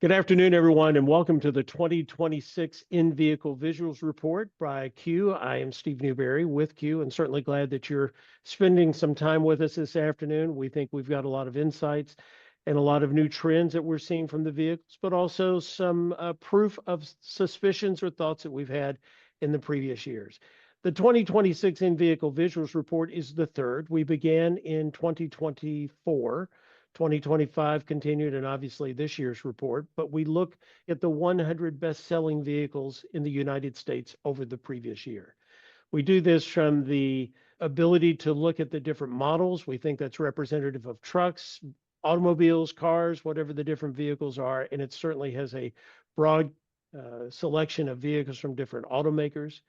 Good afternoon, everyone, and welcome to the 2026 In-Vehicle Visuals Report by Q. I am Steve Newberry with Q, and certainly glad that you're spending some time with us this afternoon. We think we've got a lot of insights and a lot of new trends that we're seeing from the vehicles, but also some proof of suspicions or thoughts that we've had in the previous years. The 2026 In-Vehicle Visuals Report is the third. We began in 2024. 2025 continued, and obviously this year's report, but we look at the 100 best-selling vehicles in the United States over the previous year. We do this from the ability to look at the different models. We think that's representative of trucks, automobiles, cars, whatever the different vehicles are, and it certainly has a broad selection of vehicles from different automakers.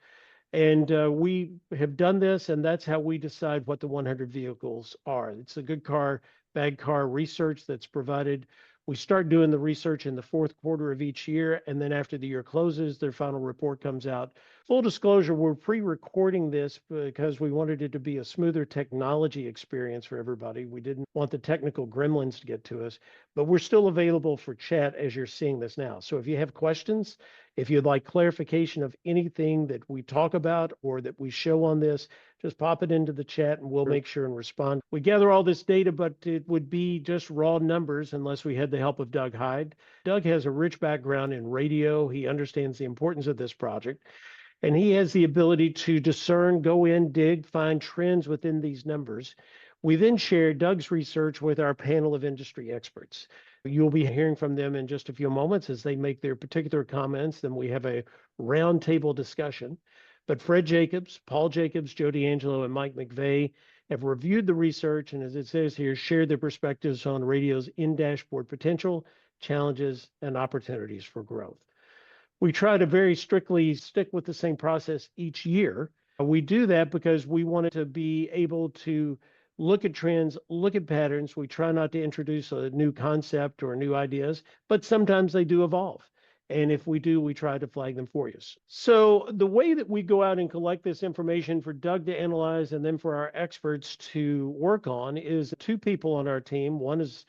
And we have done this, and that's how we decide what the 100 vehicles are. It's a good car, bad car research that's provided. We start doing the research in the fourth quarter of each year, and then after the year closes, their final report comes out. Full disclosure, we're pre-recording this because we wanted it to be a smoother technology experience for everybody. We didn't want the technical gremlins to get to us, but we're still available for chat as you're seeing this now. So if you have questions, if you'd like clarification of anything that we talk about or that we show on this, just pop it into the chat and we'll make sure and respond. We gather all this data, but it would be just raw numbers unless we had the help of Doug Hyde. Doug has a rich background in radio. He understands the importance of this project, and he has the ability to discern, go in, dig, find trends within these numbers. We then share Doug's research with our panel of industry experts. You'll be hearing from them in just a few moments as they make their particular comments. Then we have a roundtable discussion. But Fred Jacobs, Paul Jacobs, Joe D'Angelo, and Mike McVay have reviewed the research and, as it says here, shared their perspectives on radio's in-dashboard potential, challenges, and opportunities for growth. We try to very strictly stick with the same process each year. We do that because we wanted to be able to look at trends, look at patterns. We try not to introduce a new concept or new ideas, but sometimes they do evolve. And if we do, we try to flag them for you. So the way that we go out and collect this information for Doug to analyze and then for our experts to work on is two people on our team. One is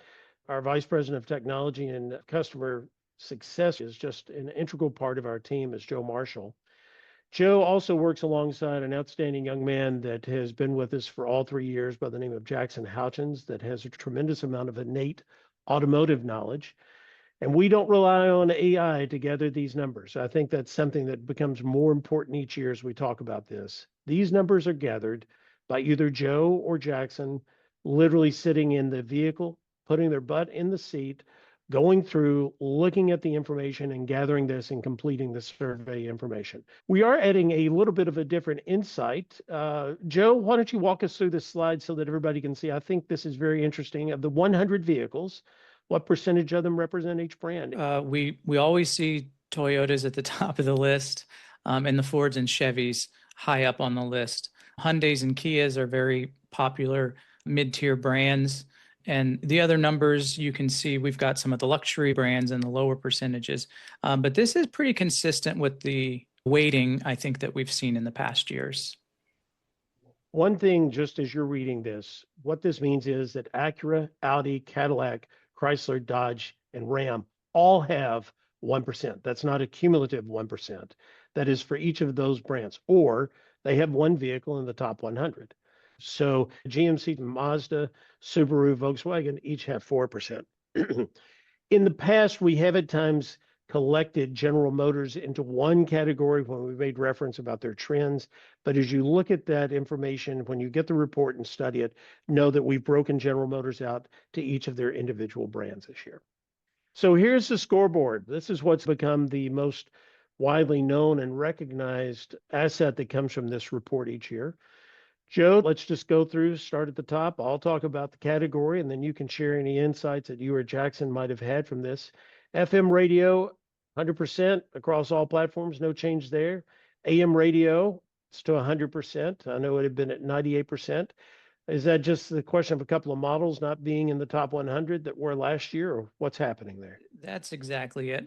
our Vice President of Technology and Customer Success, is just an integral part of our team, is Joe Marshall. Joe also works alongside an outstanding young man that has been with us for all 3 years by the name of Jackson Houchins that has a tremendous amount of innate automotive knowledge. And we don't rely on AI to gather these numbers. I think that's something that becomes more important each year as we talk about this. These numbers are gathered by either Joe or Jackson, literally sitting in the vehicle, putting their butt in the seat, going through, looking at the information and gathering this and completing the survey information. We are adding a little bit of a different insight. Joe, why don't you walk us through this slide so that everybody can see? I think this is very interesting. Of the 100 vehicles, what percentage of them represent each brand? We always see Toyotas at the top of the list, and the Fords and Chevys high up on the list. Hyundais and Kias are very popular mid-tier brands. And the other numbers you can see, we've got some of the luxury brands and the lower percentages. But this is pretty consistent with the weighting, I think, that we've seen in the past years. One thing, just as you're reading this, what this means is that Acura, Audi, Cadillac, Chrysler, Dodge, and Ram all have 1%. That's not a cumulative 1%. That is for each of those brands, or they have one vehicle in the top 100. So GMC, Mazda, Subaru, Volkswagen each have 4%. In the past, we have at times collected General Motors into one category when we made reference about their trends. But as you look at that information, when you get the report and study it, know that we've broken General Motors out to each of their individual brands this year. So here's the scoreboard. This is what's become the most widely known and recognized asset that comes from this report each year. Joe, let's just go through, start at the top. I'll talk about the category, and then you can share any insights that you or Jackson might have had from this. FM radio, 100% across all platforms, no change there. AM radio, it's to 100%. I know it had been at 98%. Is that just the question of a couple of models not being in the top 100 that were last year, or what's happening there? That's exactly it.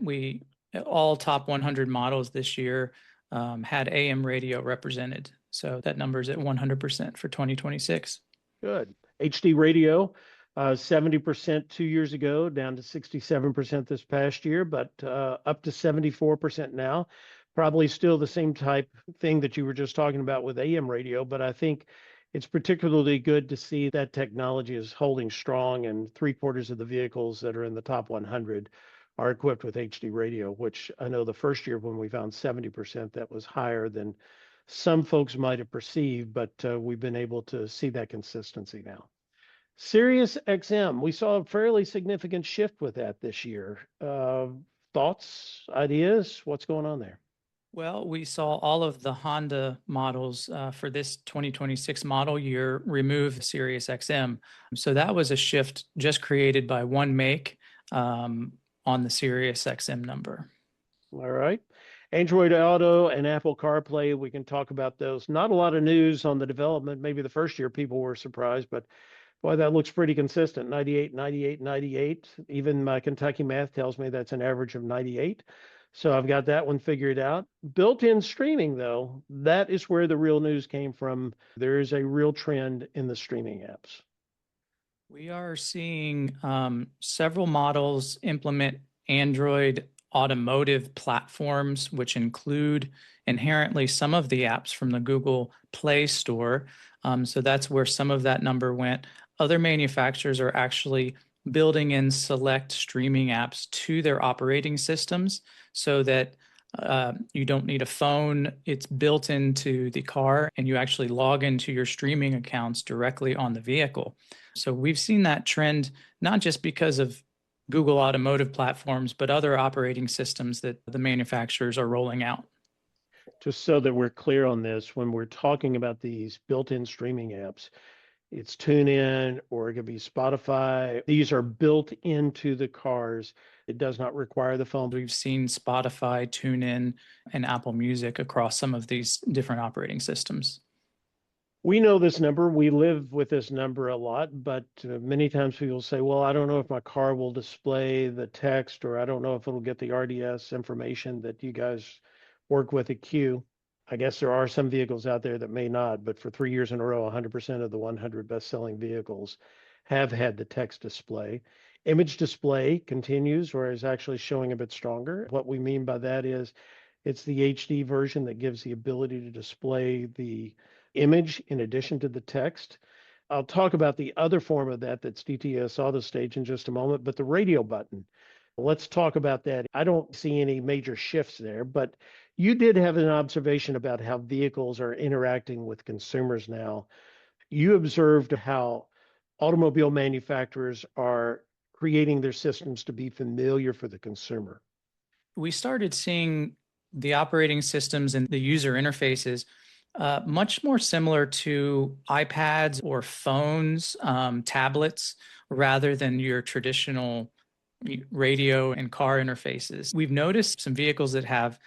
All top 100 models this year had AM radio represented. So that number is at 100% for 2026. Good. HD radio, 70% 2 years ago, down to 67% this past year, but up to 74% now. Probably still the same type thing that you were just talking about with AM radio, but I think it's particularly good to see that technology is holding strong, and three-quarters of the vehicles that are in the top 100 are equipped with HD radio, which I know the first year when we found 70%, that was higher than some folks might have perceived, but we've been able to see that consistency now. Sirius XM, we saw a fairly significant shift with that this year. Thoughts, ideas, what's going on there? Well, we saw all of the Honda models for this 2026 model year remove Sirius XM. So that was a shift just created by one make on the Sirius XM number. All right. Android Auto and Apple CarPlay, we can talk about those. Not a lot of news on the development. Maybe the first year people were surprised, but boy, that looks pretty consistent. 98, 98, 98. Even my Kentucky math tells me that's an average of 98. So I've got that one figured out. Built-in streaming, though, that is where the real news came from. There is a real trend in the streaming apps. We are seeing several models implement Android automotive platforms, which include inherently some of the apps from the Google Play Store. So that's where some of that number went. Other manufacturers are actually building in select streaming apps to their operating systems so that you don't need a phone. It's built into the car, and you actually log into your streaming accounts directly on the vehicle. So we've seen that trend, not just because of Google automotive platforms, but other operating systems that the manufacturers are rolling out. Just so that we're clear on this, when we're talking about these built-in streaming apps, it's TuneIn or it could be Spotify. These are built into the cars. It does not require the phone. We've seen Spotify, TuneIn, and Apple Music across some of these different operating systems. We know this number. We live with this number a lot, but many times people say, well, I don't know if my car will display the text, or I don't know if it'll get the RDS information that you guys work with at Q. I guess there are some vehicles out there that may not, but for 3 years in a row, 100% of the 100 best-selling vehicles have had the text display. Image display continues, or is actually showing a bit stronger. What we mean by that is it's the HD version that gives the ability to display the image in addition to the text. I'll talk about the other form of that, that's DTS Auto Stage, in just a moment, but the radio button, let's talk about that. I don't see any major shifts there, but you did have an observation about how vehicles are interacting with consumers now. You observed how automobile manufacturers are creating their systems to be familiar for the consumer. We started seeing the operating systems and the user interfaces much more similar to iPads or phones, tablets, rather than your traditional radio and car interfaces. We've noticed some vehicles that have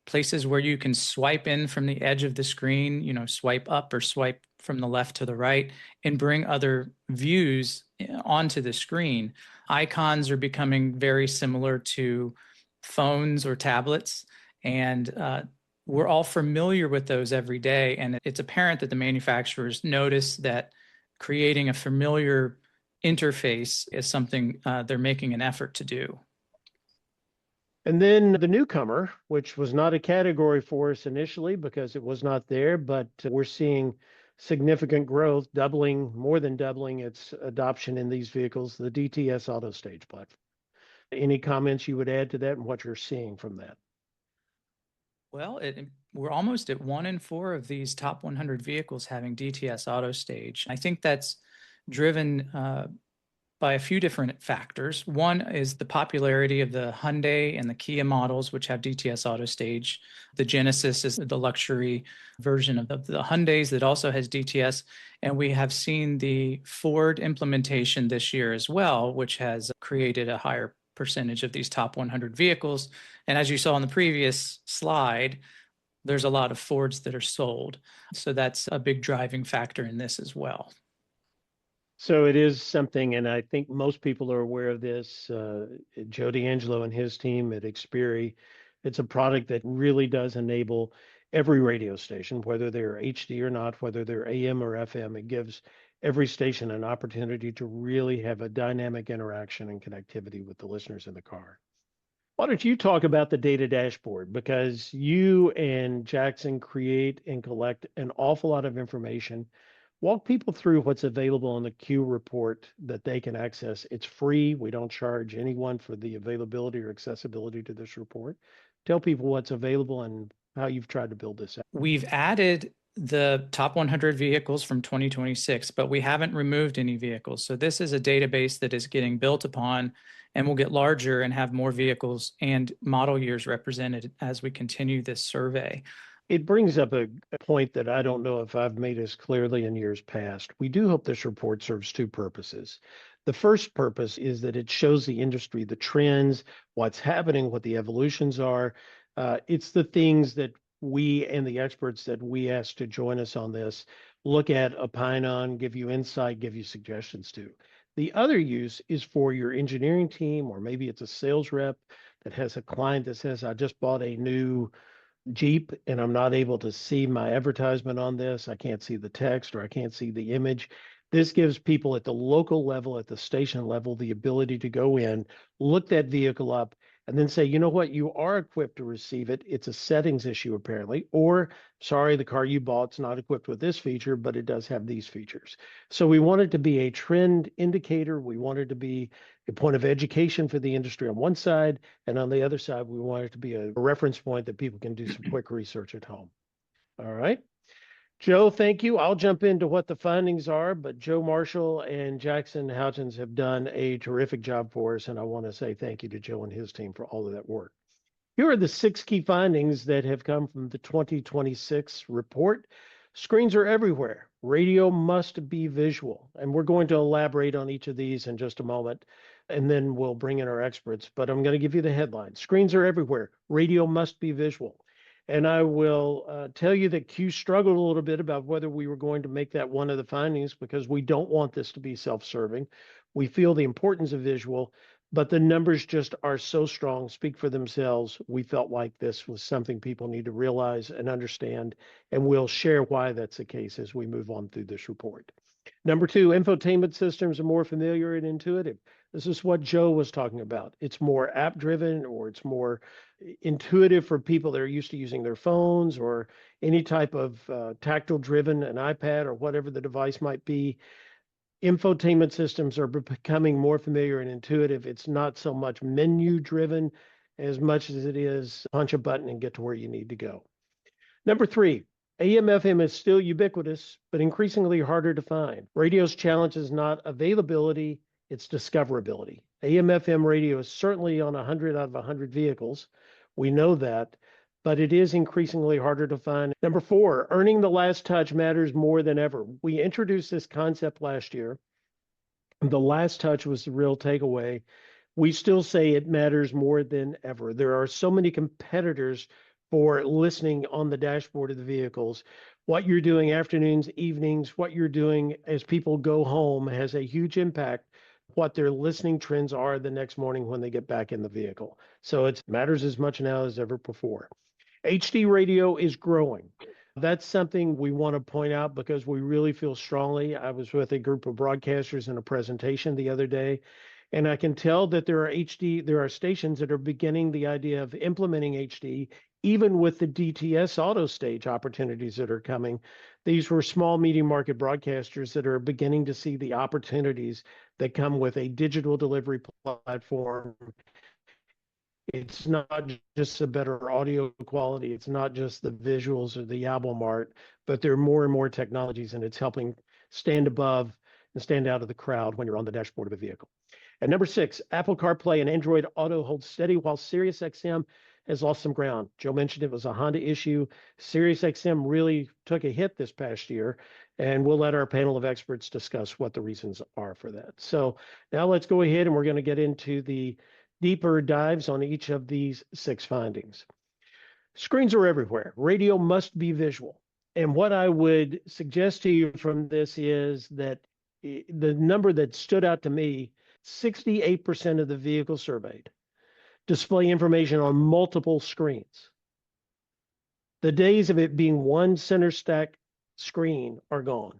places where you can swipe in from the edge of the screen, swipe up or swipe from the left to the right, and bring other views onto the screen. Icons are becoming very similar to phones or tablets, and we're all familiar with those every day. And it's apparent that the manufacturers notice that creating a familiar interface is something they're making an effort to do. And then the newcomer, which was not a category for us initially because it was not there, but we're seeing significant growth, more than doubling its adoption in these vehicles, the DTS Auto Stage platform. Any comments you would add to that and what you're seeing from that? Well, we're almost at 1 in 4 of these top 100 vehicles having DTS Auto Stage. I think that's driven by a few different factors. One is the popularity of the Hyundai and the Kia models, which have DTS Auto Stage. The Genesis is the luxury version of the Hyundais that also has DTS. And we have seen the Ford implementation this year as well, which has created a higher percentage of these top 100 vehicles. And as you saw in the previous slide, there's a lot of Fords that are sold. So that's a big driving factor in this as well. So it is something, and I think most people are aware of this. Joe D'Angelo and his team at Xperi, it's a product that really does enable every radio station, whether they're HD or not, whether they're AM or FM. It gives every station an opportunity to really have a dynamic interaction and connectivity with the listeners in the car. Why don't you talk about the data dashboard? Because you and Jackson create and collect an awful lot of information. Walk people through what's available on the Q report that they can access. It's free. We don't charge anyone for the availability or accessibility to this report. Tell people what's available and how you've tried to build this out. We've added the top 100 vehicles from 2026, but we haven't removed any vehicles. So this is a database that is getting built upon and will get larger and have more vehicles and model years represented as we continue this survey. It brings up a point that I don't know if I've made as clearly in years past. We do hope this report serves two purposes. The first purpose is that it shows the industry, the trends, what's happening, what the evolutions are. It's the things that we and the experts that we ask to join us on this look at, opine on, give you insight, give you suggestions to. The other use is for your engineering team, or maybe it's a sales rep that has a client that says, I just bought a new Jeep and I'm not able to see my advertisement on this. I can't see the text or I can't see the image. This gives people at the local level, at the station level, the ability to go in, look that vehicle up, and then say, you know what, you are equipped to receive it. It's a settings issue apparently, or sorry, the car you bought's not equipped with this feature, but it does have these features. So we want it to be a trend indicator. We want it to be a point of education for the industry on one side, and on the other side, we want it to be a reference point that people can do some quick research at home. All right. Joe, thank you. I'll jump into what the findings are, but Joe Marshall and Jackson Houchins have done a terrific job for us, and I want to say thank you to Joe and his team for all of that work. Here are the 6 key findings that have come from the 2026 report. Screens are everywhere. Radio must be visual, and we're going to elaborate on each of these in just a moment, and then we'll bring in our experts, but I'm going to give you the headline. Screens are everywhere. Radio must be visual. And I will tell you that Q struggled a little bit about whether we were going to make that one of the findings because we don't want this to be self-serving. We feel the importance of visual, but the numbers just are so strong, speak for themselves. We felt like this was something people need to realize and understand, and we'll share why that's the case as we move on through this report. Number 2, infotainment systems are more familiar and intuitive. This is what Joe was talking about. It's more app-driven, or it's more intuitive for people that are used to using their phones or any type of tactile-driven, an iPad or whatever the device might be. Infotainment systems are becoming more familiar and intuitive. It's not so much menu-driven as much as it is punch a button and get to where you need to go. Number 3, AM/FM is still ubiquitous, but increasingly harder to find. Radio's challenge is not availability, it's discoverability. AM/FM radio is certainly on 100 out of 100 vehicles. We know that, but it is increasingly harder to find. Number 4, earning the last touch matters more than ever. We introduced this concept last year. The last touch was the real takeaway. We still say it matters more than ever. There are so many competitors for listening on the dashboard of the vehicles. What you're doing afternoons, evenings, what you're doing as people go home has a huge impact what their listening trends are the next morning when they get back in the vehicle. So it matters as much now as ever before. HD radio is growing. That's something we want to point out because we really feel strongly. I was with a group of broadcasters in a presentation the other day, and I can tell that there are stations that are beginning the idea of implementing HD, even with the DTS auto stage opportunities that are coming. These were small, medium market broadcasters that are beginning to see the opportunities that come with a digital delivery platform. It's not just a better audio quality. It's not just the visuals or the album art, but there are more and more technologies, and it's helping stand above and stand out of the crowd when you're on the dashboard of a vehicle. And number 6, Apple CarPlay and Android Auto hold steady while SiriusXM has lost some ground. Joe mentioned it was a Honda issue. SiriusXM really took a hit this past year, and we'll let our panel of experts discuss what the reasons are for that. So now let's go ahead and we're going to get into the deeper dives on each of these 6 findings. Screens are everywhere. Radio must be visual. And what I would suggest to you from this is that the number that stood out to me, 68% of the vehicles surveyed display information on multiple screens. The days of it being one center stack screen are gone.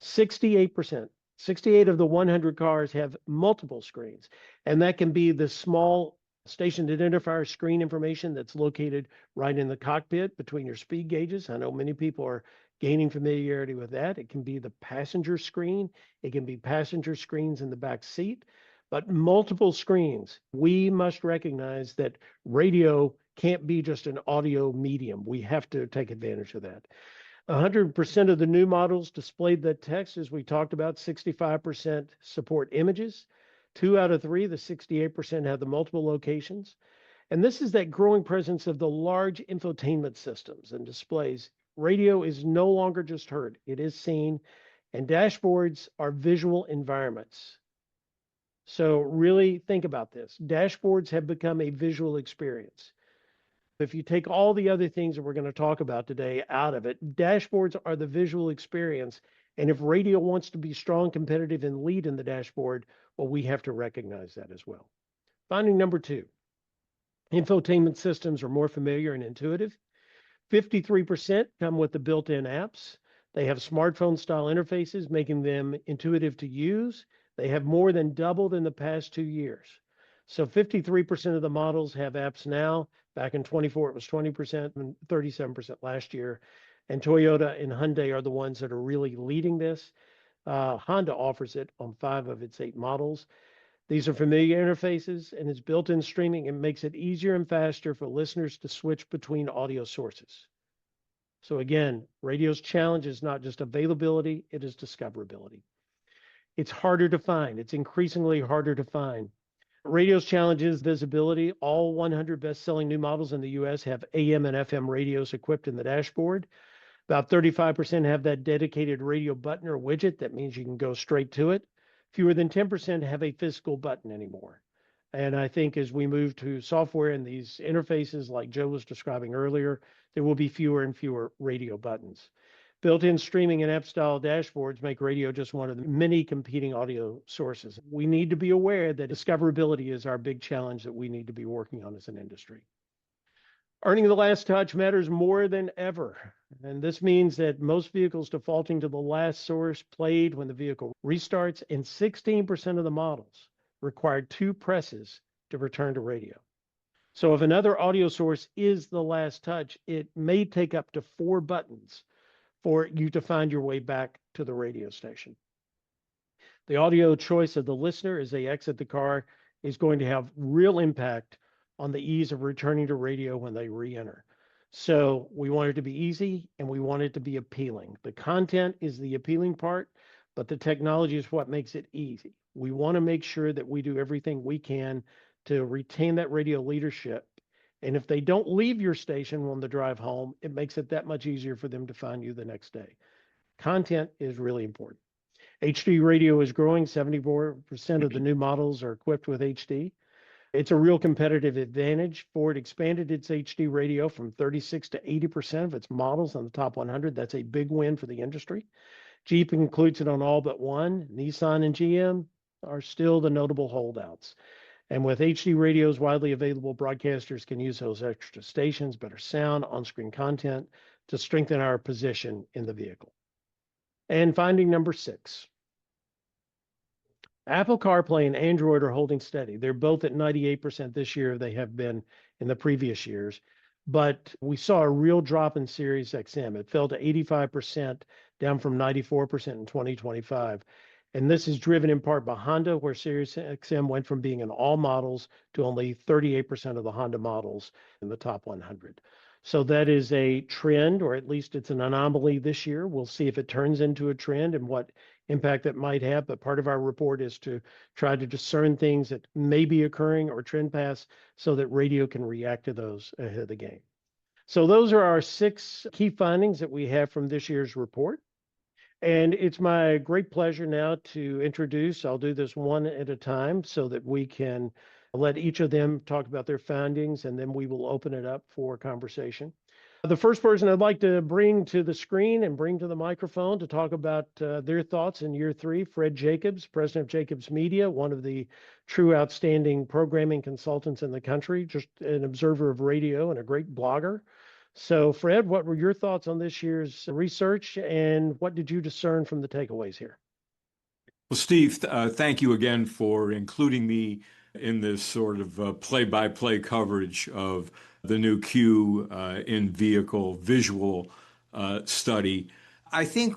68%. 68 of the 100 cars have multiple screens, and that can be the small station identifier screen information that's located right in the cockpit between your speed gauges. I know many people are gaining familiarity with that. It can be the passenger screen. It can be passenger screens in the back seat, but multiple screens. We must recognize that radio can't be just an audio medium. We have to take advantage of that. 100% of the new models displayed that text, as we talked about. 65% support images. 2 out of 3, the 68%, have the multiple locations. And this is that growing presence of the large infotainment systems and displays. Radio is no longer just heard, it is seen, and dashboards are visual environments. So really think about this. Dashboards have become a visual experience. If you take all the other things that we're going to talk about today out of it, dashboards are the visual experience. And if radio wants to be strong, competitive, and lead in the dashboard, well, we have to recognize that as well. Finding number 2, infotainment systems are more familiar and intuitive. 53% come with the built-in apps. They have smartphone-style interfaces, making them intuitive to use. They have more than doubled in the past 2 years. So 53% of the models have apps now. Back in 24, it was 20% and 37% last year. And Toyota and Hyundai are the ones that are really leading this. Honda offers it on 5 of its 8 models. These are familiar interfaces, and it's built-in streaming. It makes it easier and faster for listeners to switch between audio sources. So again, radio's challenge is not just availability, it is discoverability. It's harder to find. It's increasingly harder to find. Radio's challenge is visibility. All 100 best-selling new models in the US have AM and FM radios equipped in the dashboard. About 35% have that dedicated radio button or widget. That means you can go straight to it. Fewer than 10% have a physical button anymore. And I think as we move to software and these interfaces like Joe was describing earlier, there will be fewer and fewer radio buttons. Built-in streaming and app-style dashboards make radio just one of the many competing audio sources. We need to be aware that discoverability is our big challenge that we need to be working on as an industry. Earning the last touch matters more than ever. And this means that most vehicles defaulting to the last source played when the vehicle restarts, and 16% of the models required 2 presses to return to radio. So if another audio source is the last touch, it may take up to 4 buttons for you to find your way back to the radio station. The audio choice of the listener as they exit the car is going to have real impact on the ease of returning to radio when they re-enter. So we want it to be easy, and we want it to be appealing. The content is the appealing part, but the technology is what makes it easy. We want to make sure that we do everything we can to retain that radio leadership. And if they don't leave your station on the drive home, it makes it that much easier for them to find you the next day. Content is really important. HD radio is growing. 74% of the new models are equipped with HD. It's a real competitive advantage. Ford expanded its HD radio from 36 to 80% of its models on the top 100. That's a big win for the industry. Jeep includes it on all but one. Nissan and GM are still the notable holdouts. And with HD radios widely available, broadcasters can use those extra stations, better sound, on-screen content to strengthen our position in the vehicle. And finding number 6. Apple CarPlay and Android are holding steady. They're both at 98% this year. They have been in the previous years. But we saw a real drop in Sirius XM. It fell to 85%, down from 94% in 2025. And this is driven in part by Honda, where Sirius XM went from being in all models to only 38% of the Honda models in the top 100. So that is a trend, or at least it's an anomaly this year. We'll see if it turns into a trend and what impact that might have. But part of our report is to try to discern things that may be occurring or trend paths so that radio can react to those ahead of the game. So those are our 6 key findings that we have from this year's report. And it's my great pleasure now to introduce, I'll do this one at a time so that we can let each of them talk about their findings, and then we will open it up for conversation. The first person I'd like to bring to the screen and bring to the microphone to talk about their thoughts in year 3, Fred Jacobs, president of Jacobs Media, one of the true outstanding programming consultants in the country, just an observer of radio and a great blogger. So, Fred, what were your thoughts on this year's research and what did you discern from the takeaways here? Well, Steve, thank you again for including me in this sort of play-by-play coverage of the new Q in-vehicle visual study. I think,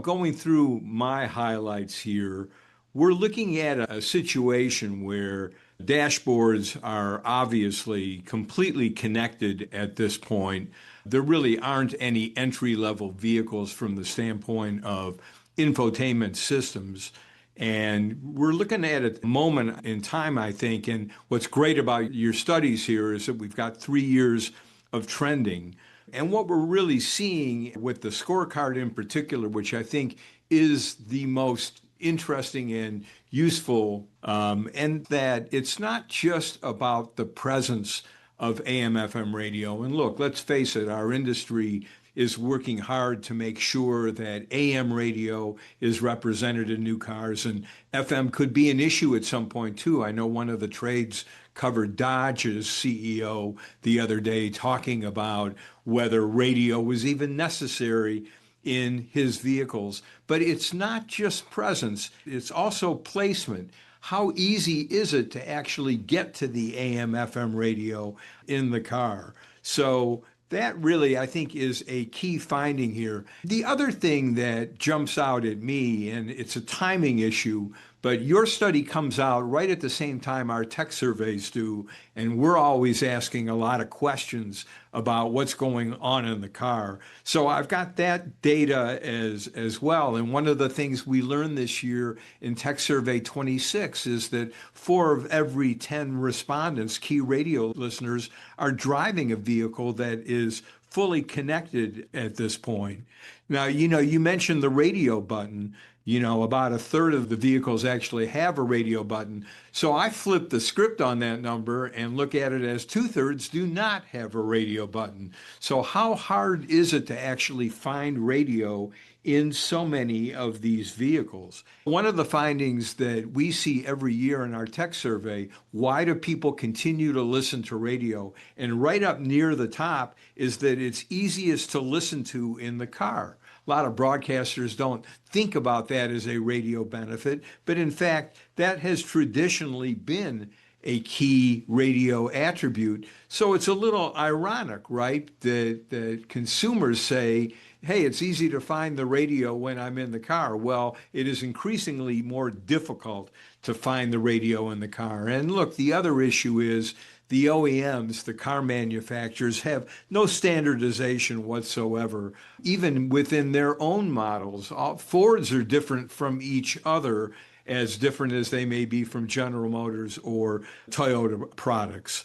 going through my highlights here, we're looking at a situation where dashboards are obviously completely connected at this point. There really aren't any entry-level vehicles from the standpoint of infotainment systems. And we're looking at a moment in time, I think. And what's great about your studies here is that we've got 3 years of trending. And what we're really seeing with the scorecard in particular, which I think is the most interesting and useful, and that it's not just about the presence of AM/FM radio. And look, let's face it, our industry is working hard to make sure that AM radio is represented in new cars, and FM could be an issue at some point too. I know one of the trades covered Dodge's CEO the other day talking about whether radio was even necessary in his vehicles. But it's not just presence, it's also placement. How easy is it to actually get to the AM FM radio in the car? So that really, I think, is a key finding here. The other thing that jumps out at me, and it's a timing issue, but your study comes out right at the same time our tech surveys do, and we're always asking a lot of questions about what's going on in the car. So I've got that data as well. And one of the things we learned this year in Tech Survey 26 is that 4 of every 10 respondents, key radio listeners, are driving a vehicle that is fully connected at this point. Now, you mentioned the radio button. About a third of the vehicles actually have a radio button. So I flip the script on that number and look at it as 2/3 do not have a radio button. So how hard is it to actually find radio in so many of these vehicles? One of the findings that we see every year in our tech survey, why do people continue to listen to radio? And right up near the top is that it's easiest to listen to in the car. A lot of broadcasters don't think about that as a radio benefit, but in fact, that has traditionally been a key radio attribute. So it's a little ironic, right, that consumers say, hey, it's easy to find the radio when I'm in the car. Well, it is increasingly more difficult to find the radio in the car. And look, the other issue is the OEMs, the car manufacturers, have no standardization whatsoever, even within their own models. Fords are different from each other, as different as they may be from General Motors or Toyota products.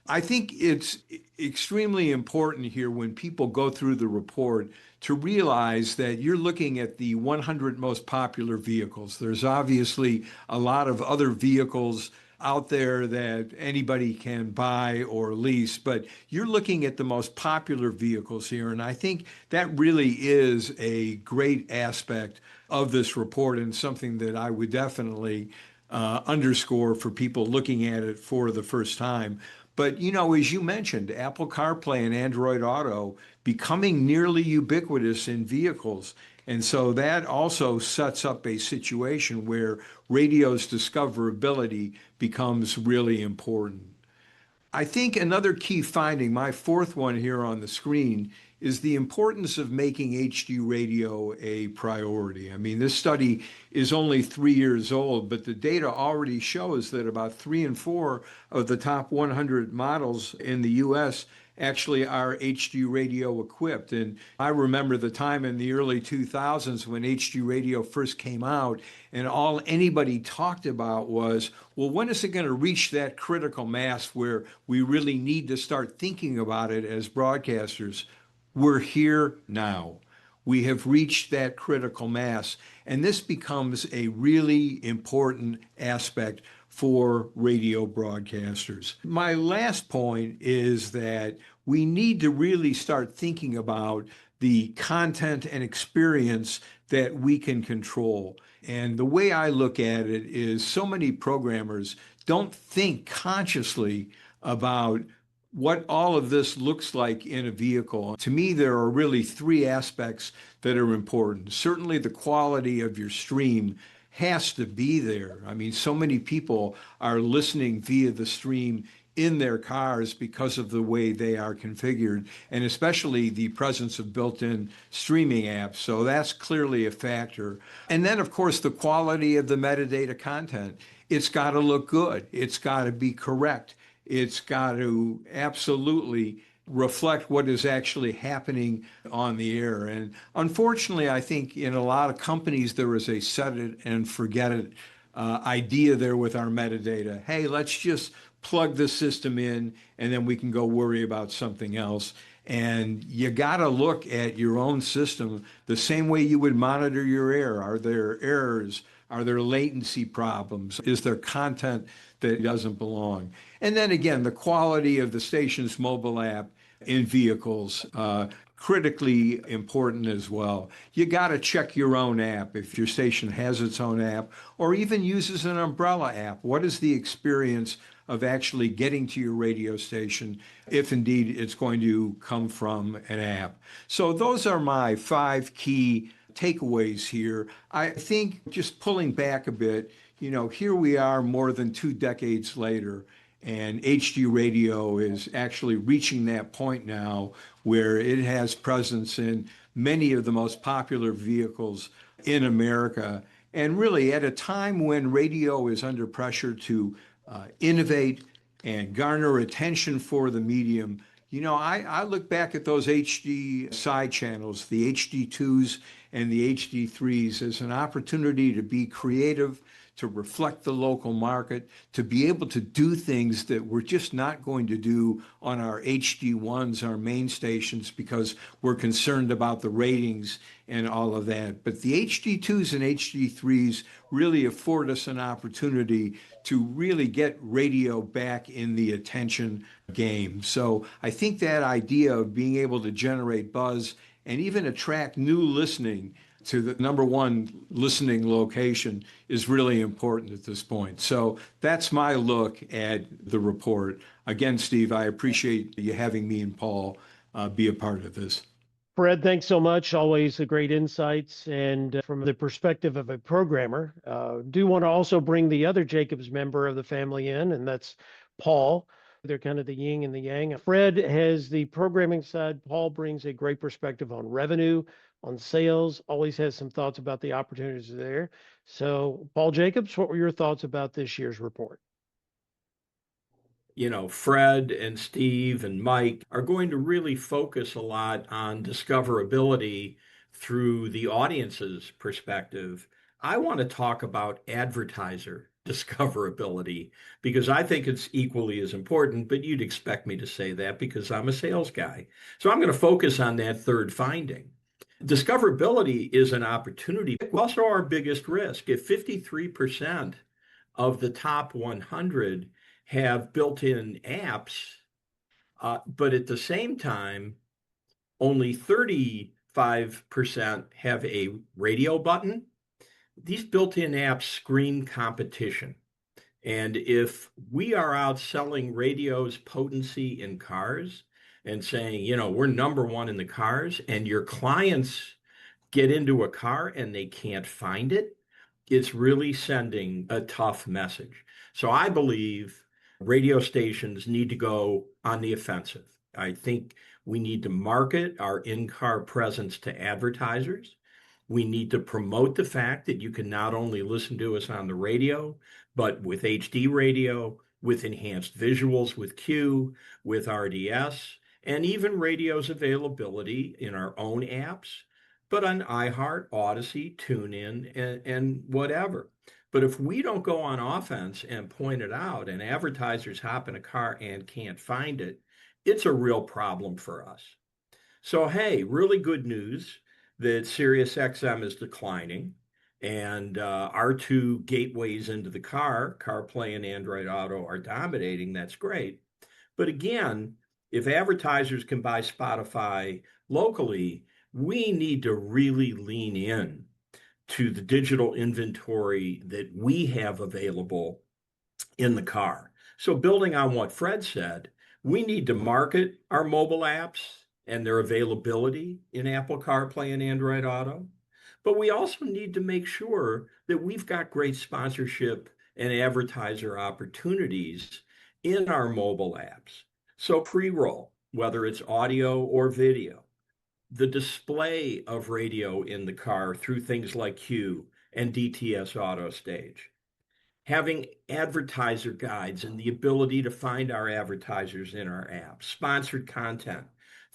I think it's extremely important here when people go through the report to realize that you're looking at the 100 most popular vehicles. There's obviously a lot of other vehicles out there that anybody can buy or lease, but you're looking at the most popular vehicles here. And I think that really is a great aspect of this report and something that I would definitely underscore for people looking at it for the first time. But, as you mentioned, Apple CarPlay and Android Auto becoming nearly ubiquitous in vehicles. And so that also sets up a situation where radio's discoverability becomes really important. I think another key finding, my fourth one here on the screen, is the importance of making HD radio a priority. I mean, this study is only 3 years old, but the data already shows that about 3 in 4 of the top 100 models in the US actually are HD radio equipped. And I remember the time in the early 2000s when HD radio first came out, and all anybody talked about was, well, when is it going to reach that critical mass where we really need to start thinking about it as broadcasters? We're here now. We have reached that critical mass, and this becomes a really important aspect for radio broadcasters. My last point is that we need to really start thinking about the content and experience that we can control. And the way I look at it is so many programmers don't think consciously about what all of this looks like in a vehicle. To me, there are really three aspects that are important. Certainly, the quality of your stream has to be there. I mean, so many people are listening via the stream in their cars because of the way they are configured, and especially the presence of built-in streaming apps. So that's clearly a factor. And then, of course, the quality of the metadata content. It's got to look good. It's got to be correct. It's got to absolutely reflect what is actually happening on the air. And unfortunately, I think in a lot of companies, there is a set it and forget it idea there with our metadata. Hey, let's just plug the system in and then we can go worry about something else. And you got to look at your own system the same way you would monitor your air. Are there errors? Are there latency problems? Is there content that doesn't belong? And then again, the quality of the station's mobile app in vehicles, critically important as well. You got to check your own app if your station has its own app or even uses an umbrella app. What is the experience of actually getting to your radio station if indeed it's going to come from an app? So those are my 5 key takeaways here. I think just pulling back a bit, here we are more than 2 decades later, and HD radio is actually reaching that point now where it has presence in many of the most popular vehicles in America. And really, at a time when radio is under pressure to innovate and garner attention for the medium, I look back at those HD side channels, the HD2s and the HD3s, as an opportunity to be creative, to reflect the local market, to be able to do things that we're just not going to do on our HD1s, our main stations, because we're concerned about the ratings and all of that. But the HD2s and HD3s really afford us an opportunity to really get radio back in the attention game. So I think that idea of being able to generate buzz and even attract new listening to the number one listening location is really important at this point. So that's my look at the report. Again, Steve, I appreciate you having me and Paul be a part of this. Fred, thanks so much. Always a great insights. And from the perspective of a programmer, do want to also bring the other Jacobs member of the family in, and that's Paul. They're kind of the yin and the yang. Fred has the programming side. Paul brings a great perspective on revenue, on sales, always has some thoughts about the opportunities there. So, Paul Jacobs, what were your thoughts about this year's report? Fred and Steve and Mike are going to really focus a lot on discoverability through the audience's perspective. I want to talk about advertiser discoverability because I think it's equally as important, but you'd expect me to say that because I'm a sales guy. So I'm going to focus on that third finding. Discoverability is an opportunity, also our biggest risk. If 53% of the top 100 have built-in apps, but at the same time, only 35% have a radio button. These built-in apps scream competition. And if we are out selling radio's potency in cars and saying, we're number one in the cars, and your clients get into a car and they can't find it, it's really sending a tough message. So I believe radio stations need to go on the offensive. I think we need to market our in-car presence to advertisers. We need to promote the fact that you can not only listen to us on the radio, but with HD radio, with enhanced visuals, with Q, with RDS, and even radio's availability in our own apps, but on iHeart, Odyssey, TuneIn, and whatever. But if we don't go on offense and point it out and advertisers hop in a car and can't find it, it's a real problem for us. So, hey, really good news that Sirius XM is declining and our 2 gateways into the car, CarPlay and Android Auto, are dominating. That's great. But again, if advertisers can buy Spotify locally, we need to really lean in to the digital inventory that we have available in the car. So building on what Fred said, We need to market our mobile apps and their availability in Apple CarPlay and Android Auto. But we also need to make sure that we've got great sponsorship and advertiser opportunities in our mobile apps. So pre-roll, whether it's audio or video, the display of radio in the car through things like Q and DTS Auto Stage, having advertiser guides and the ability to find our advertisers in our app, sponsored content,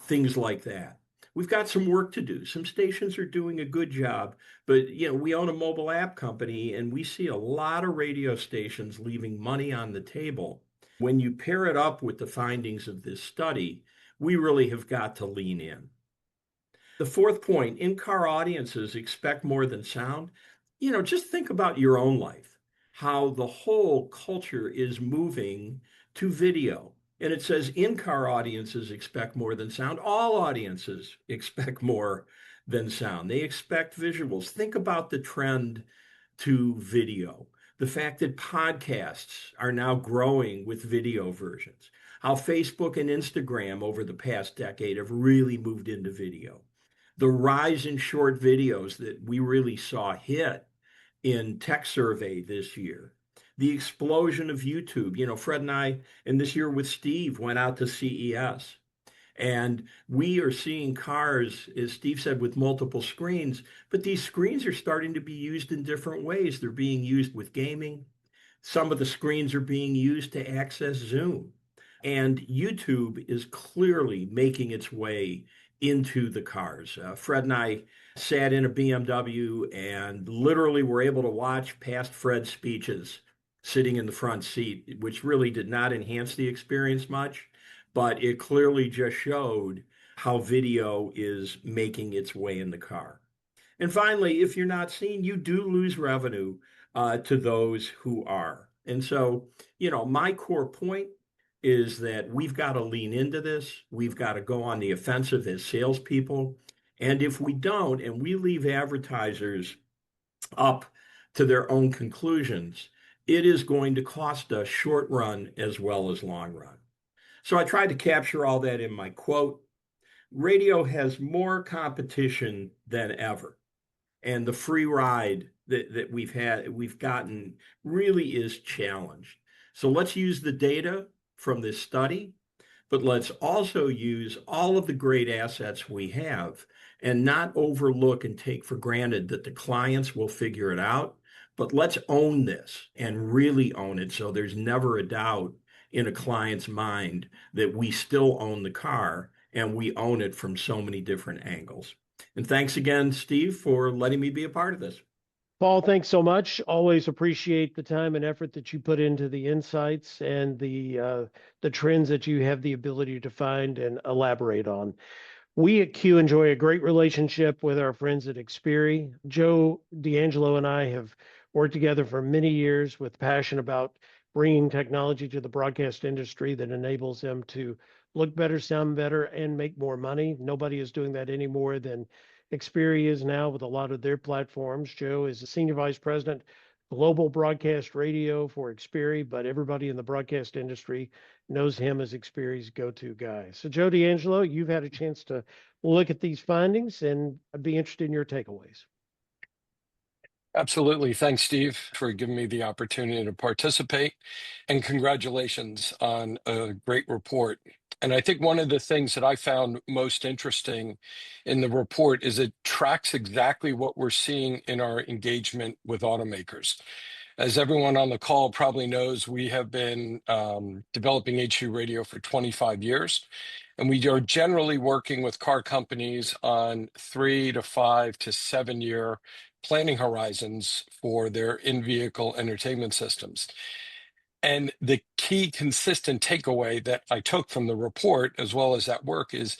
things like that. We've got some work to do. Some stations are doing a good job, but we own a mobile app company and we see a lot of radio stations leaving money on the table. When you pair it up with the findings of this study, we really have got to lean in. The fourth point, in-car audiences expect more than sound. Just think about your own life, how the whole culture is moving to video. And it says in-car audiences expect more than sound. All audiences expect more than sound. They expect visuals. Think about the trend to video. The fact that podcasts are now growing with video versions. How Facebook and Instagram over the past decade have really moved into video. The rise in short videos that we really saw hit in Tech Survey this year, the explosion of YouTube. Fred and I, and this year with Steve, went out to CES. And we are seeing cars, as Steve said, with multiple screens, but these screens are starting to be used in different ways. They're being used with gaming. Some of the screens are being used to access Zoom. And YouTube is clearly making its way into the cars. Fred and I sat in a BMW and literally were able to watch past Fred's speeches sitting in the front seat, which really did not enhance the experience much, but it clearly just showed how video is making its way in the car. And finally, if you're not seen, you do lose revenue to those who are. And so, my core point is that we've got to lean into this. We've got to go on the offensive as salespeople. And if we don't, and we leave advertisers up to their own conclusions, it is going to cost us short run as well as long run. So I tried to capture all that in my quote. Radio has more competition than ever. And the free ride that we've gotten really is challenged. So let's use the data from this study, but let's also use all of the great assets we have and not overlook and take for granted that the clients will figure it out. But let's own this and really own it so there's never a doubt in a client's mind that we still own the car and we own it from so many different angles. And thanks again, Steve, for letting me be a part of this. Paul, thanks so much. Always appreciate the time and effort that you put into the insights and the trends that you have the ability to find and elaborate on. We at Q enjoy a great relationship with our friends at Xperi. Joe D'Angelo and I have worked together for many years with passion about bringing technology to the broadcast industry that enables them to look better, sound better, and make more money. Nobody is doing that any more than Xperi is now with a lot of their platforms. Joe is the Senior Vice President, Global Broadcast Radio for Xperi, but everybody in the broadcast industry knows him as Xperi's go-to guy. So Joe D'Angelo, you've had a chance to look at these findings, and I'd be interested in your takeaways. Absolutely. Thanks, Steve, for giving me the opportunity to participate. And congratulations on a great report. And I think one of the things that I found most interesting in the report is it tracks exactly what we're seeing in our engagement with automakers. As everyone on the call probably knows, we have been developing HD radio for 25 years. And we are generally working with car companies on 3 to 5 to 7 year planning horizons for their in-vehicle entertainment systems. And the key consistent takeaway that I took from the report, as well as that work, is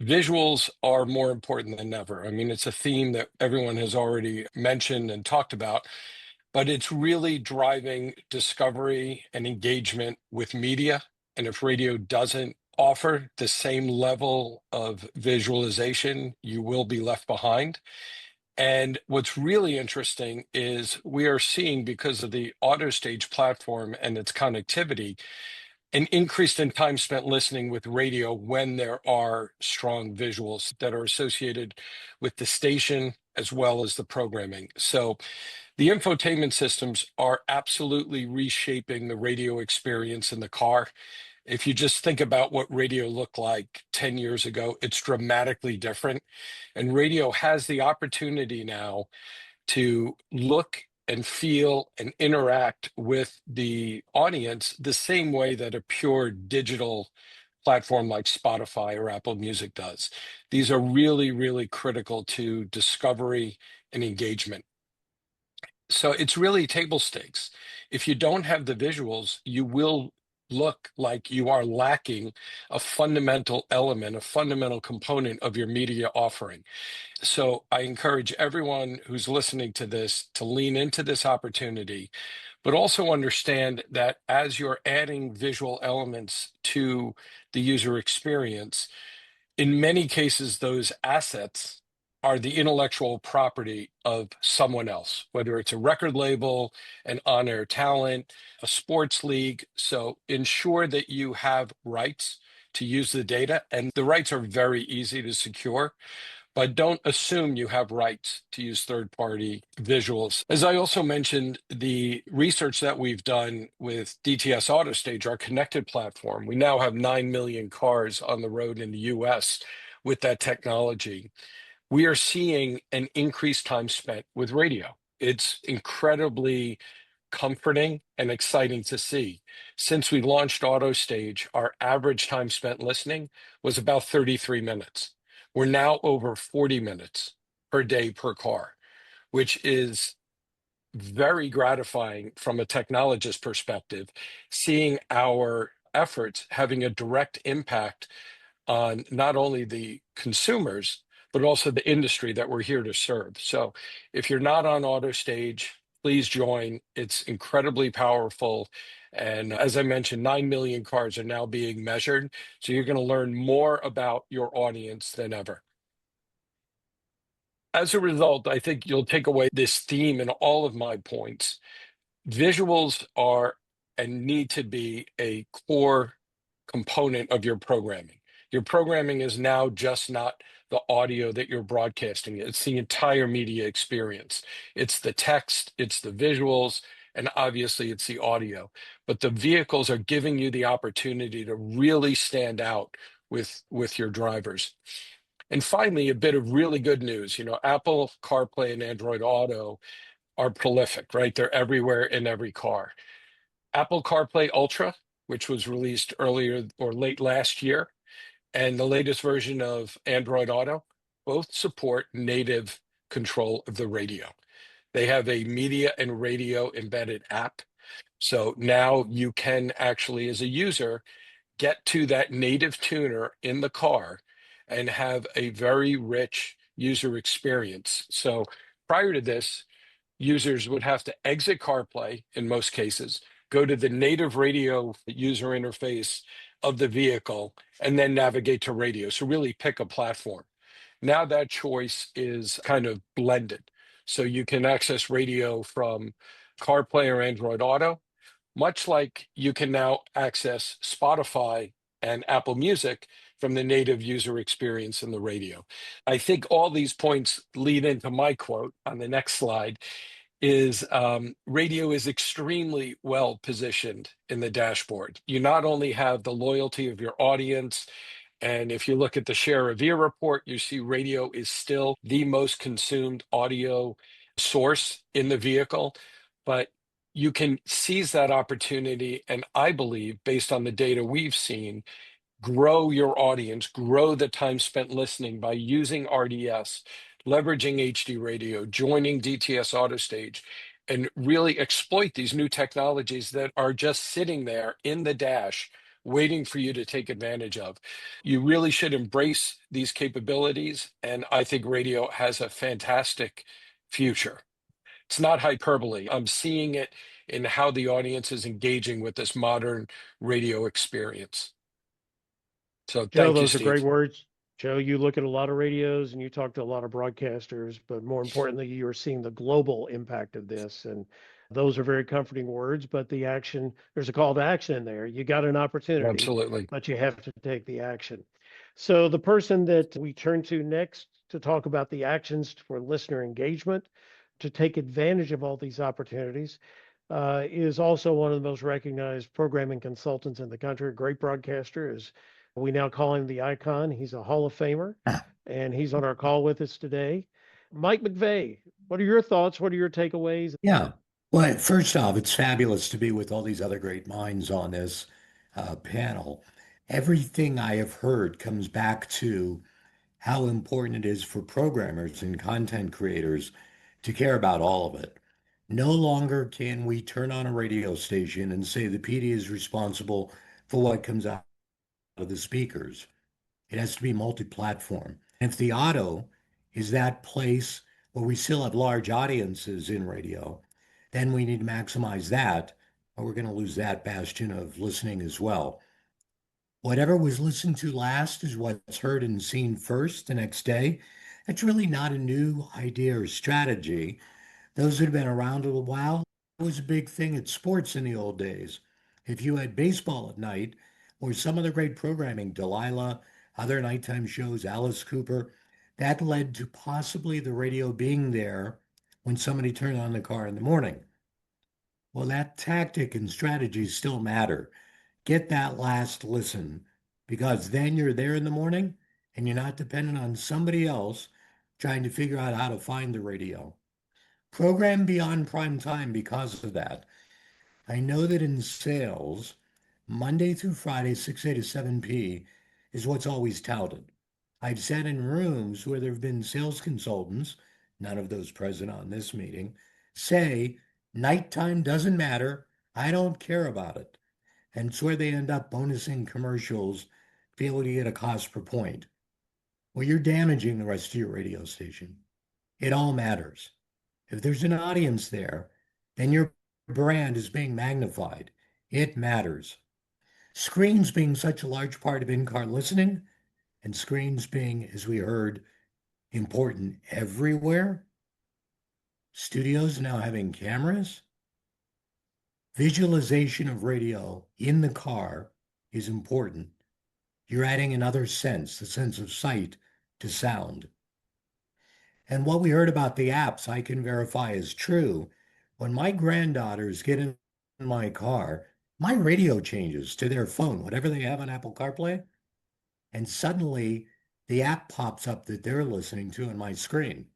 visuals are more important than ever. I mean, it's a theme that everyone has already mentioned and talked about, but it's really driving discovery and engagement with media. And if radio doesn't offer the same level of visualization, you will be left behind. And what's really interesting is we are seeing, because of the AutoStage platform and its connectivity, and increased in time spent listening with radio when there are strong visuals that are associated with the station as well as the programming. So the infotainment systems are absolutely reshaping the radio experience in the car. If you just think about what radio looked like 10 years ago, it's dramatically different. And radio has the opportunity now to look and feel and interact with the audience the same way that a pure digital platform like Spotify or Apple Music does. These are really, really critical to discovery and engagement. So it's really table stakes. If you don't have the visuals, you will look like you are lacking a fundamental element, a fundamental component of your media offering. So I encourage everyone who's listening to this to lean into this opportunity, but also understand that as you're adding visual elements to the user experience, in many cases, those assets are the intellectual property of someone else, whether it's a record label, an on-air talent, a sports league. So ensure that you have rights to use the data, and the rights are very easy to secure. But don't assume you have rights to use third-party visuals. As I also mentioned, the research that we've done with DTS AutoStage, our connected platform, we now have 9 million cars on the road in the US with that technology. We are seeing an increased time spent with radio. It's incredibly comforting and exciting to see. Since we launched AutoStage, our average time spent listening was about 33 minutes. We're now over 40 minutes per day per car, which is very gratifying from a technologist perspective, seeing our efforts having a direct impact on not only the consumers, but also the industry that we're here to serve. So if you're not on AutoStage, please join. It's incredibly powerful. And as I mentioned, 9 million cars are now being measured. So you're going to learn more about your audience than ever. As a result, I think you'll take away this theme in all of my points. Visuals are and need to be a core component of your programming. Your programming is now just not the audio that you're broadcasting. It's the entire media experience. It's the text, it's the visuals, and obviously it's the audio. But the vehicles are giving you the opportunity to really stand out with your drivers. And finally, a bit of really good news. Apple CarPlay and Android Auto are prolific, right? They're everywhere in every car. Apple CarPlay Ultra, which was released earlier or late last year, and the latest version of Android Auto, both support native control of the radio. They have a media and radio embedded app. So now you can actually, as a user, get to that native tuner in the car and have a very rich user experience. So prior to this, users would have to exit CarPlay in most cases, go to the native radio user interface of the vehicle, and then navigate to radio. So really pick a platform. Now that choice is kind of blended. So you can access radio from CarPlay or Android Auto, much like you can now access Spotify and Apple Music from the native user experience in the radio. I think all these points lead into my quote on the next slide is radio is extremely well positioned in the dashboard. You not only have the loyalty of your audience, and if you look at the Share of Ear report, you see radio is still the most consumed audio source in the vehicle, but you can seize that opportunity. And I believe, based on the data we've seen, grow your audience, grow the time spent listening by using RDS, leveraging HD radio, joining DTS AutoStage, and really exploit these new technologies that are just sitting there in the dash, waiting for you to take advantage of. You really should embrace these capabilities, and I think radio has a fantastic future. It's not hyperbole. I'm seeing it in how the audience is engaging with this modern radio experience. So Joe, thank you, those are great Steve. words. Joe, you look at a lot of radios and you talk to a lot of broadcasters, but more importantly, you're seeing the global impact of this. And Those are very comforting words, but the action, there's a call to action in there. You got an opportunity, Absolutely. but you have to take the action. So the person that we turn to next to talk about the actions for listener engagement, to take advantage of all these opportunities, is also one of the most recognized programming consultants in the country, a great broadcaster, as we now call him the icon. He's a Hall of Famer, and he's on our call with us today. Mike McVay, what are your thoughts? What are your takeaways? Yeah. Well, first off, it's fabulous to be with all these other great minds on this panel. Everything I have heard comes back to how important it is for programmers and content creators to care about all of it. No longer can we turn on a radio station and say the PD is responsible for what comes out of the speakers. It has to be multi-platform. If the auto is that place where we still have large audiences in radio, then we need to maximize that, or we're going to lose that bastion of listening as well. Whatever was listened to last is what's heard and seen first the next day. That's really not a new idea or strategy. Those that have been around a while, it was a big thing at sports in the old days. If you had baseball at night or some other great programming, Delilah, other nighttime shows, Alice Cooper, that led to possibly the radio being there when somebody turned on the car in the morning. Well, that tactic and strategy still matter. Get that last listen, because then you're there in the morning and you're not dependent on somebody else trying to figure out how to find the radio. Program beyond prime time because of that. I know that in sales, Monday through Friday, 6A to 7P is what's always touted. I've sat in rooms where there have been sales consultants, none of those present on this meeting, say nighttime doesn't matter. I don't care about it. And it's where they end up bonusing commercials to be able to get a cost per point. Well, you're damaging the rest of your radio station. It all matters. If there's an audience there, then your brand is being magnified. It matters. Screens being such a large part of in-car listening, and screens being, as we heard, important everywhere. Studios now having cameras. Visualization of radio in the car is important. You're adding another sense, the sense of sight to sound. And what we heard about the apps, I can verify is true. When my granddaughters get in my car, my radio changes to their phone, whatever they have on Apple CarPlay, and suddenly the app pops up that they're listening to on my screen.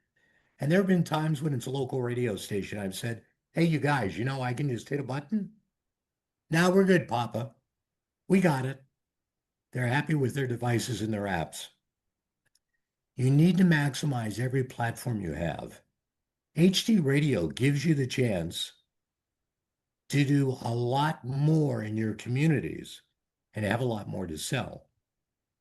And there have been times when it's a local radio station, I've said, hey, you guys, I can just hit a button? Now we're good, Papa. We got it. They're happy with their devices and their apps. You need to maximize every platform you have. HD radio gives you the chance to do a lot more in your communities and have a lot more to sell.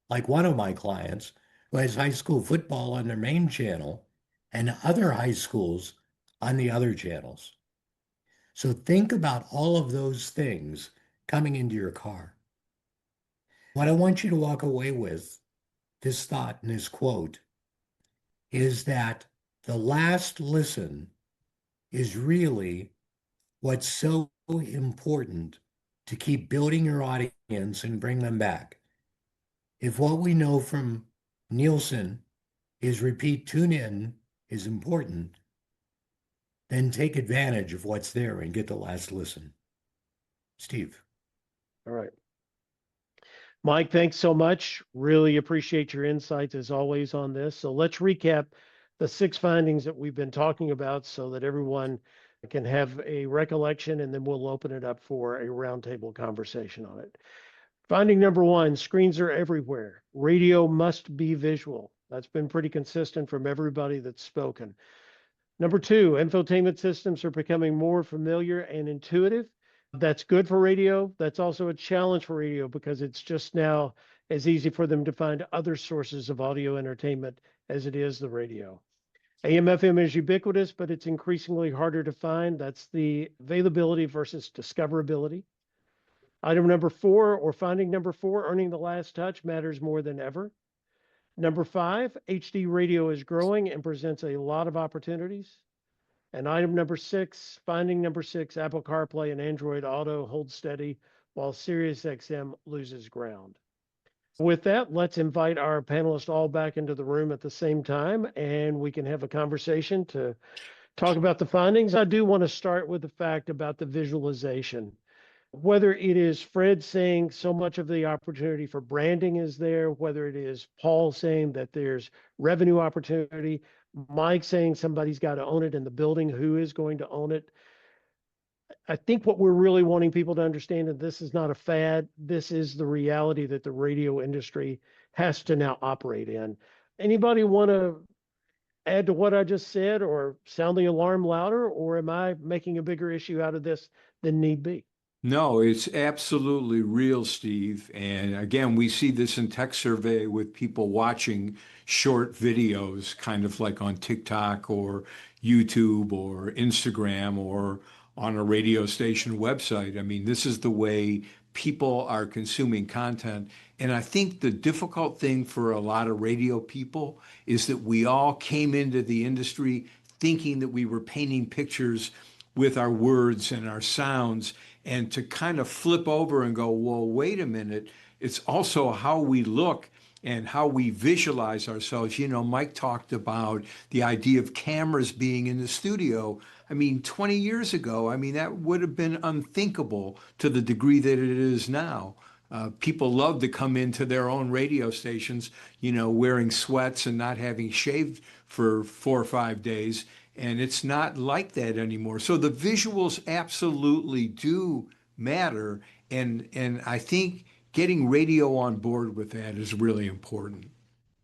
Like one of my clients who has high school football on their main channel and other high schools on the other channels. So think about all of those things coming into your car. What I want you to walk away with, this thought and this quote, is that the last listen is really what's so important to keep building your audience and bring them back. If what we know from Nielsen is repeat tune in is important, then take advantage of what's there and get the last listen. Steve. All right. Mike, thanks so much. Really appreciate your insights as always on this. So let's recap the 6 findings that we've been talking about so that everyone can have a recollection, and then we'll open it up for a roundtable conversation on it. Finding number 1, screens are everywhere. Radio must be visual. That's been pretty consistent from everybody that's spoken. Number 2, infotainment systems are becoming more familiar and intuitive. That's good for radio. That's also a challenge for radio because it's just now as easy for them to find other sources of audio entertainment as it is the radio. AM/FM is ubiquitous, but it's increasingly harder to find. That's the availability versus discoverability. Item number 4, or finding number 4, earning the last touch matters more than ever. Number 5, HD radio is growing and presents a lot of opportunities. And item number 6, finding number 6, Apple CarPlay and Android Auto hold steady while SiriusXM loses ground. With that, let's invite our panelists all back into the room at the same time, and we can have a conversation to talk about the findings. I do want to start with the fact about the visualization. Whether it is Fred saying so much of the opportunity for branding is there, whether it is Paul saying that there's revenue opportunity, Mike saying somebody's got to own it in the building, who is going to own it. I think what we're really wanting people to understand is this is not a fad. This is the reality that the radio industry has to now operate in. Anybody want to add to what I just said or sound the alarm louder, or am I making a bigger issue out of this than need be? No, it's absolutely real, Steve. And again, we see this in Tech Survey with people watching short videos, kind of like on TikTok or YouTube or Instagram or on a radio station website. I mean, this is the way people are consuming content. And I think the difficult thing for a lot of radio people is that we all came into the industry thinking that we were painting pictures with our words and our sounds, and to kind of flip over and go, well, wait a minute, it's also how we look and how we visualize ourselves. You know, Mike talked about the idea of cameras being in the studio. I mean, 20 years ago, I mean, that would have been unthinkable to the degree that it is now. People love to come into their own radio stations, you know, wearing sweats and not having shaved for 4 or 5 days. And it's not like that anymore. So the visuals absolutely do matter. And I think getting radio on board with that is really important.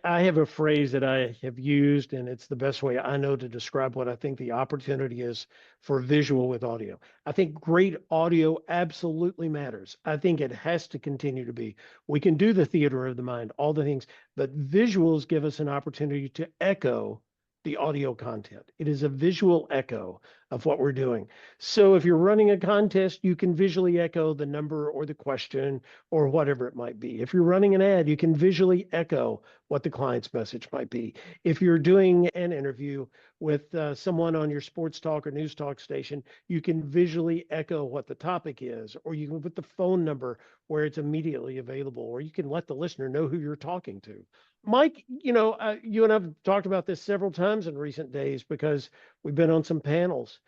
I have a phrase that I have used, and it's the best way I know to describe what I think the opportunity is for visual with audio. I think great audio absolutely matters. I think it has to continue to be. We can do the theater of the mind, all the things, but visuals give us an opportunity to echo the audio content. It is a visual echo of what we're doing. So if you're running a contest, you can visually echo the number or the question or whatever it might be. If you're running an ad, you can visually echo what the client's message might be. If you're doing an interview with someone on your sports talk or news talk station, you can visually echo what the topic is, or you can put the phone number where it's immediately available, or you can let the listener know who you're talking to. Mike, you know, you and I've talked about this several times in recent days because we've been on some panels.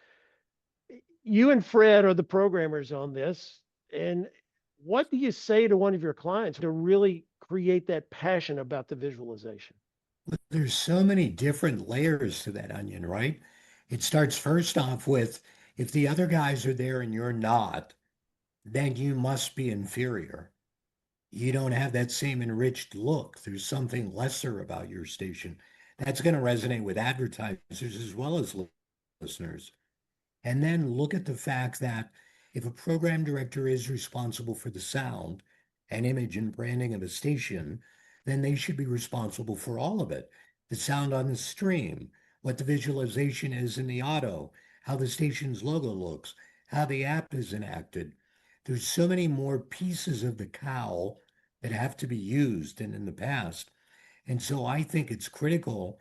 You and Fred are the programmers on this. And what do you say to one of your clients to really create that passion about the visualization? There's so many different layers to that onion, right? It starts first off with if the other guys are there and you're not, then you must be inferior. You don't have that same enriched look. There's something lesser about your station. That's going to resonate with advertisers as well as listeners. And then look at the fact that if a program director is responsible for the sound and image and branding of a station, then they should be responsible for all of it. The sound on the stream, what the visualization is in the auto, how the station's logo looks, how the app is enacted. There's so many more pieces of the cowl that have to be used than in the past. And so I think it's critical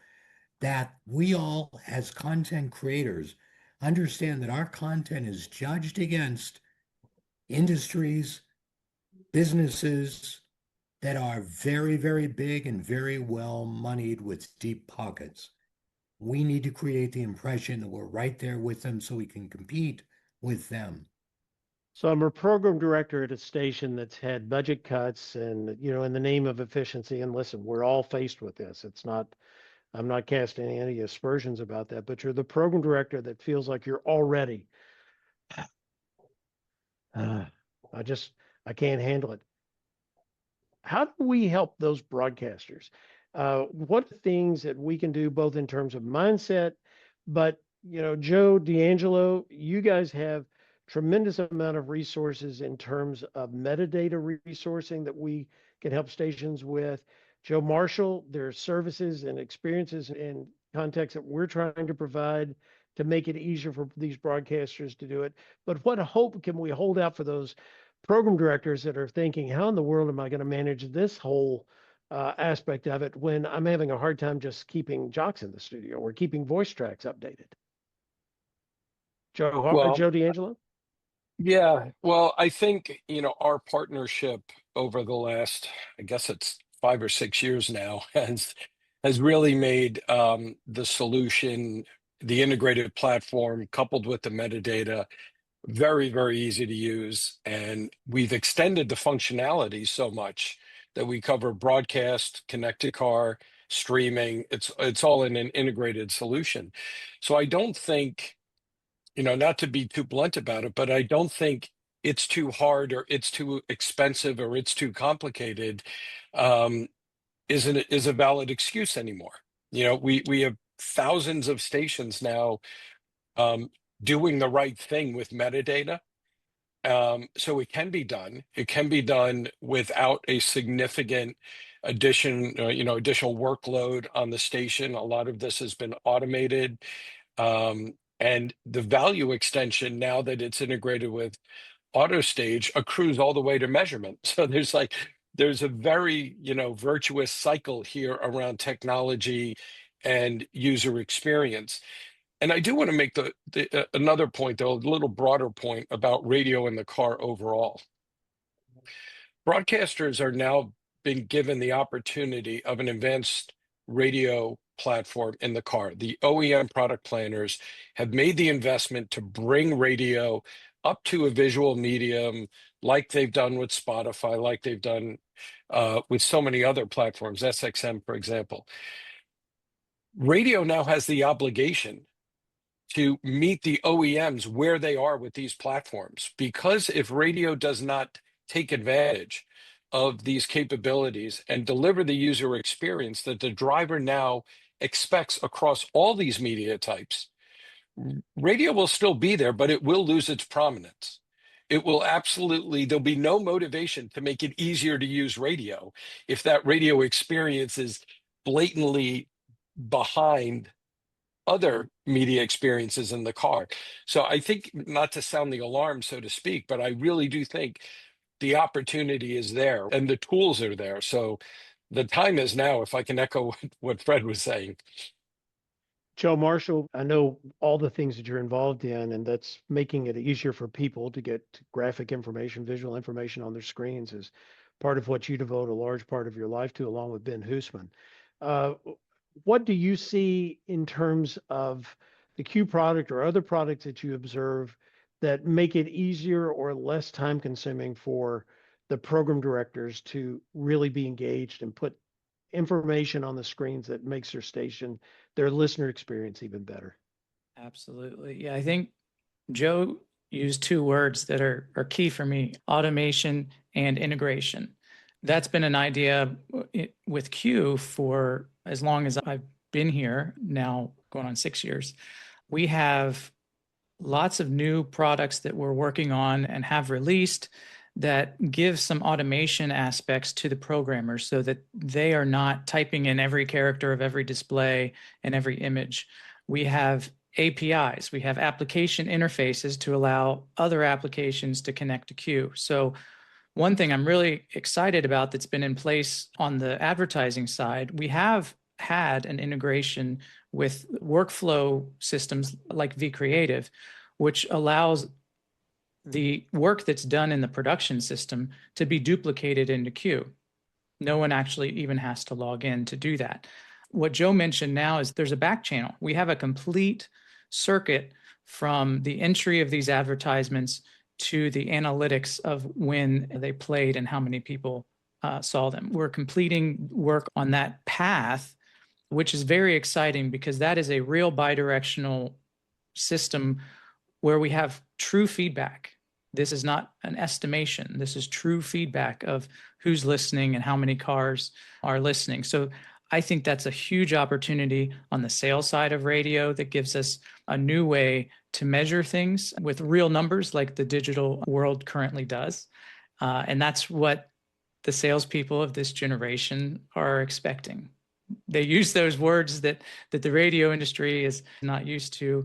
that we all, as content creators, understand that our content is judged against industries, businesses that are very, very big and very well moneyed with deep pockets. We need to create the impression that we're right there with them so we can compete with them. So I'm a program director at a station that's had budget cuts and, you know, in the name of efficiency. And listen, we're all faced with this. It's not, I'm not casting any aspersions about that, but you're the program director that feels like you're already, I can't handle it. How do we help those broadcasters? What things that we can do both in terms of mindset, but, you know, Joe, D'Angelo, you guys have tremendous amount of resources in terms of metadata resourcing that we can help stations with. Joe Marshall, there are services and experiences and context that we're trying to provide to make it easier for these broadcasters to do it. But what hope can we hold out for those program directors that are thinking, how in the world am I going to manage this whole aspect of it when I'm having a hard time just keeping jocks in the studio or keeping voice tracks updated? Well, Joe D'Angelo? yeah. Well, I think, our partnership over the last, I guess it's 5 or 6 years now, has really made the solution, the integrated platform coupled with the metadata, very, very easy to use. And we've extended the functionality so much that we cover broadcast, connected car, streaming. It's all in an integrated solution. So I don't think, not to be too blunt about it, but I don't think it's too hard or it's too expensive or it's too complicated, um, is a valid excuse anymore. We have thousands of stations now um, doing the right thing with metadata. So it can be done. It can be done without a significant additional workload on the station. A lot of this has been automated. And the value extension, now that it's integrated with AutoStage, accrues all the way to measurement. So there's a very, virtuous cycle here around technology and user experience. And I do want to make another point, though, a little broader point about radio in the car overall. Broadcasters are now being given the opportunity of an advanced radio platform in the car. The OEM product planners have made the investment to bring radio up to a visual medium, like they've done with Spotify, like they've done with so many other platforms, SXM, for example. Radio now has the obligation to meet the OEMs where they are with these platforms, because if radio does not take advantage of these capabilities and deliver the user experience that the driver now expects across all these media types, radio will still be there, but it will lose its prominence. There'll be no motivation to make it easier to use radio if that radio experience is blatantly behind other media experiences in the car. So I think, not to sound the alarm, so to speak, but I really do think the opportunity is there and the tools are there. So the time is now, if I can echo what Fred was saying. Joe Marshall, I know all the things that you're involved in, and that's making it easier for people to get graphic information, visual information on their screens is part of what you devote a large part of your life to, along with Ben Hoosman. What do you see in terms of the Q product or other products that you observe that make it easier or less time consuming for the program directors to really be engaged and put information on the screens that makes their station, their listener experience even better? Absolutely. Yeah, I think Joe used two words that are key for me: automation and integration. That's been an idea with Q for as long as I've been here, now going on 6 years. We have lots of new products that we're working on and have released that give some automation aspects to the programmers so that they are not typing in every character of every display and every image. We have APIs, we have application interfaces to allow other applications to connect to Q. So one thing I'm really excited about that's been in place on the advertising side, we have had an integration with workflow systems like vCreative, which allows the work that's done in the production system to be duplicated into Q. No one actually even has to log in to do that. What Joe mentioned now is there's a back channel. We have a complete circuit from the entry of these advertisements to the analytics of when they played and how many people saw them. We're completing work on that path, which is very exciting because that is a real bidirectional system where we have true feedback. This is not an estimation. This is true feedback of who's listening and how many cars are listening. So I think that's a huge opportunity on the sales side of radio that gives us a new way to measure things with real numbers like the digital world currently does. And that's what the salespeople of this generation are expecting. They use those words that the radio industry is not used to,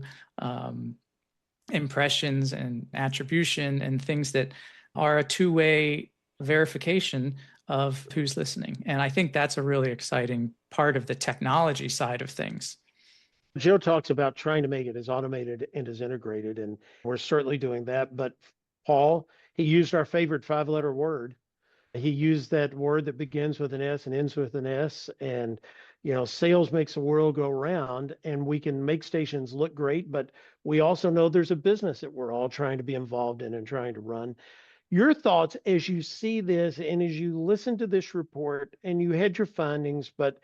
impressions and attribution and things that are a two-way verification of who's listening. And I think that's a really exciting part of the technology side of things. Joe talks about trying to make it as automated and as integrated, and we're certainly doing that. But Paul, he used our favorite five-letter word. He used that word that begins with an S and ends with an S. And, sales makes the world go round, and we can make stations look great, but we also know there's a business that we're all trying to be involved in and trying to run. Your thoughts as you see this and as you listen to this report and you had your findings, but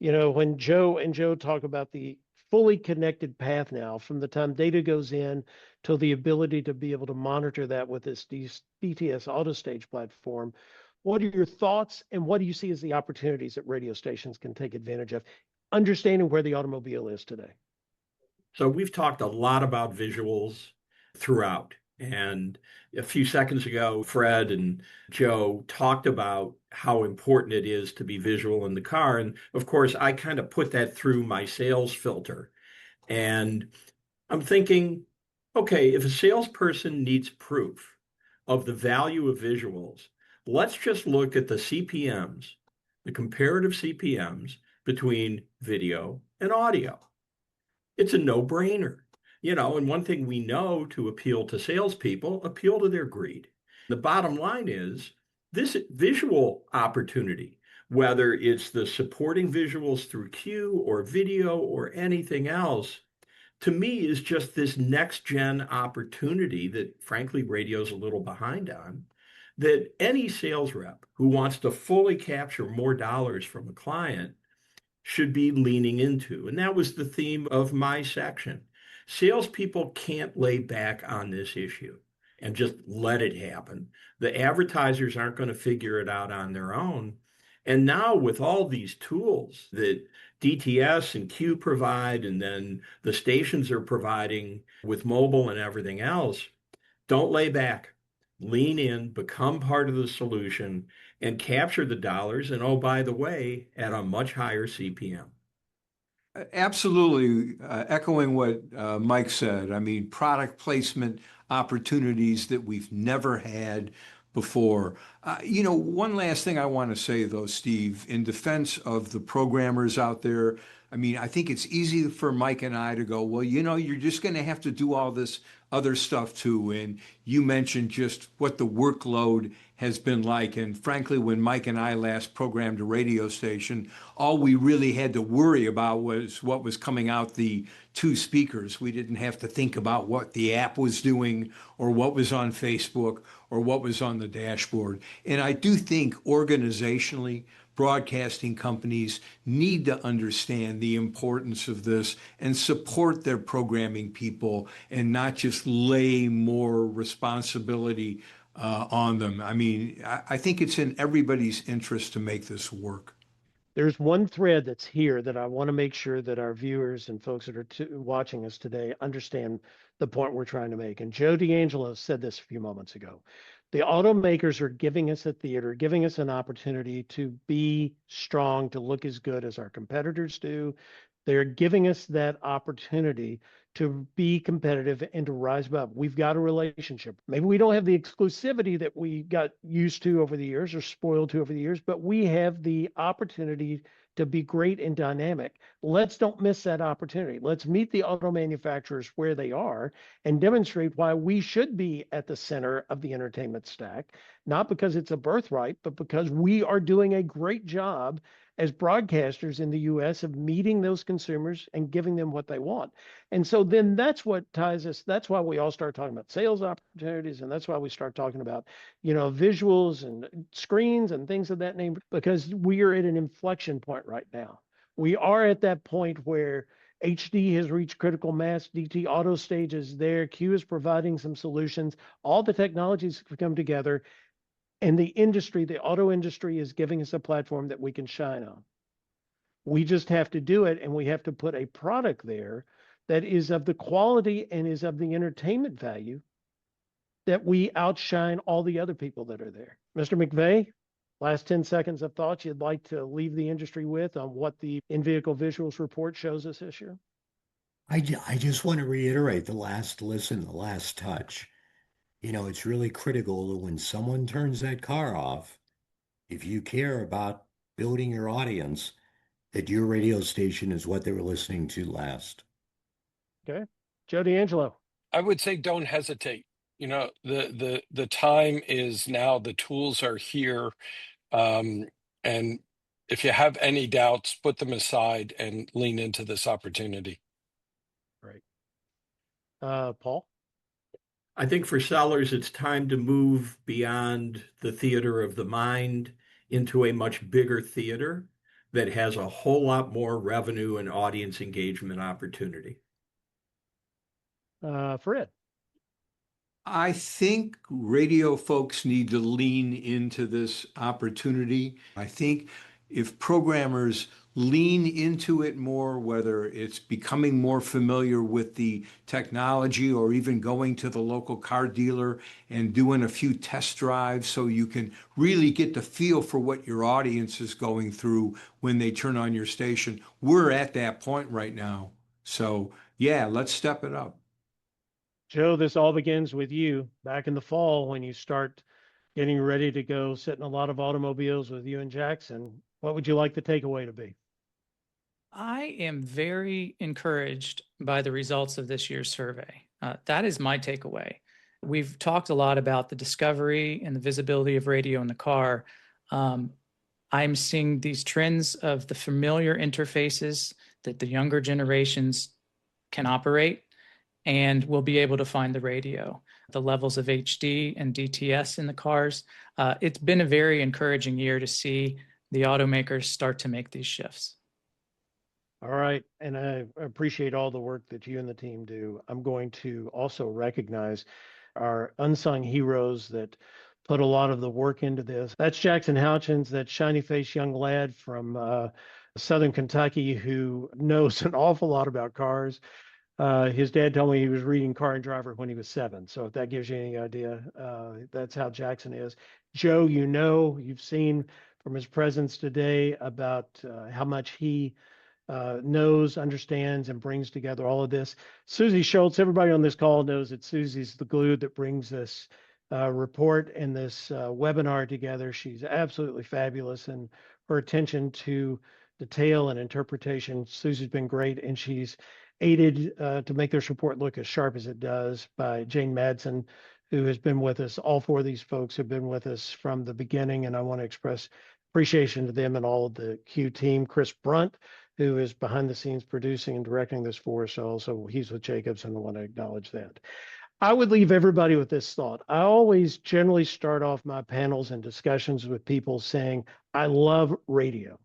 when Joe talk about the fully connected path now, from the time data goes in to the ability to be able to monitor that with this DTS AutoStage platform, what are your thoughts and what do you see as the opportunities that radio stations can take advantage of, understanding where the automobile is today? So we've talked a lot about visuals throughout. And a few seconds ago, Fred and Joe talked about how important it is to be visual in the car. And of course, I kind of put that through my sales filter. And I'm thinking, okay, if a salesperson needs proof of the value of visuals, let's just look at the CPMs, the comparative CPMs between video and audio. It's a no-brainer. And one thing we know to appeal to salespeople, appeal to their greed. The bottom line is this visual opportunity, whether it's the supporting visuals through Q or video or anything else, to me is just this next gen opportunity that frankly radio's a little behind on, that any sales rep who wants to fully capture more dollars from a client should be leaning into. And that was the theme of my section. Salespeople can't lay back on this issue and just let it happen. The advertisers aren't going to figure it out on their own. And now with all these tools that DTS and Q provide, and then the stations are providing with mobile and everything else, don't lay back. Lean in, become part of the solution, and capture the dollars. And oh, by the way, at a much higher CPM. Absolutely, echoing what Mike said. I mean, product placement opportunities that we've never had before. One last thing I want to say, though, Steve, in defense of the programmers out there, I mean, I think it's easy for Mike and I to go, well, you're just going to have to do all this other stuff too. And you mentioned just what the workload has been like. And frankly, when Mike and I last programmed a radio station, all we really had to worry about was what was coming out the two speakers. We didn't have to think about what the app was doing or what was on Facebook or what was on the dashboard. And I do think organizationally, broadcasting companies need to understand the importance of this and support their programming people and not just lay more responsibility on them. I mean, I think it's in everybody's interest to make this work. There's one thread that's here that I want to make sure that our viewers and folks that are watching us today understand the point we're trying to make. And Joe D'Angelo said this a few moments ago. The automakers are giving us a theater, giving us an opportunity to be strong, to look as good as our competitors do. They're giving us that opportunity to be competitive and to rise above. We've got a relationship. Maybe we don't have the exclusivity that we got used to over the years or spoiled to over the years, but we have the opportunity to be great and dynamic. Let's don't miss that opportunity. Let's meet the auto manufacturers where they are and demonstrate why we should be at the center of the entertainment stack, not because it's a birthright, but because we are doing a great job as broadcasters in the US of meeting those consumers and giving them what they want. And so then that's what ties us. That's why we all start talking about sales opportunities. And that's why we start talking about, visuals and screens and things of that name, because we are at an inflection point right now. We are at that point where HD has reached critical mass, DT auto stage is there, Q is providing some solutions, all the technologies have come together. And the industry, the auto industry, is giving us a platform that we can shine on. We just have to do it, and we have to put a product there that is of the quality and is of the entertainment value that we outshine all the other people that are there. Mr. McVay, last 10 seconds of thoughts you'd like to leave the industry with on what the in-vehicle visuals report shows us this year? I just want to reiterate the last listen, the last touch. It's really critical that when someone turns that car off, if you care about building your audience, that your radio station is what they were listening to last. Okay. Joe D'Angelo. I would say don't hesitate. You know, the time is now, the tools are here. And if you have any doubts, put them aside and lean into this opportunity. Great. Paul? I think for sellers, it's time to move beyond the theater of the mind into a much bigger theater that has a whole lot more revenue and audience engagement opportunity. Fred? I think radio folks need to lean into this opportunity. I think if programmers lean into it more, whether it's becoming more familiar with the technology or even going to the local car dealer and doing a few test drives so you can really get the feel for what your audience is going through when they turn on your station. We're at that point right now. So yeah, let's step it up. Joe, this all begins with you back in the fall when you start getting ready to go sit in a lot of automobiles with you and Jackson. What would you like the takeaway to be? I am very encouraged by the results of this year's survey. That is my takeaway. We've talked a lot about the discovery and the visibility of radio in the car. I'm seeing these trends of the familiar interfaces that the younger generations can operate and will be able to find the radio, the levels of HD and DTS in the cars. It's been a very encouraging year to see the automakers start to make these shifts. All right. And I appreciate all the work that you and the team do. I'm going to also recognize our unsung heroes that put a lot of the work into this. That's Jackson Houchins, that shiny-faced young lad from Southern Kentucky who knows an awful lot about cars. His dad told me he was reading Car and Driver when he was 7. So if that gives you any idea, that's how Jackson is. Joe, you've seen from his presence today about how much he knows, understands, and brings together all of this. Susie Schultz, everybody on this call knows that Susie's the glue that brings this report and this webinar together. She's absolutely fabulous, and her attention to detail and interpretation. Susie's been great, and she's aided to make this report look as sharp as it does by Jane Madsen, who has been with us. All 4 of these folks have been with us from the beginning, and I want to express appreciation to them and all of the Q team. Chris Brunt, who is behind the scenes producing and directing this for us. Also, he's with Jacobs, and I want to acknowledge that. I would leave everybody with this thought. I always generally start off my panels and discussions with people saying, I love radio.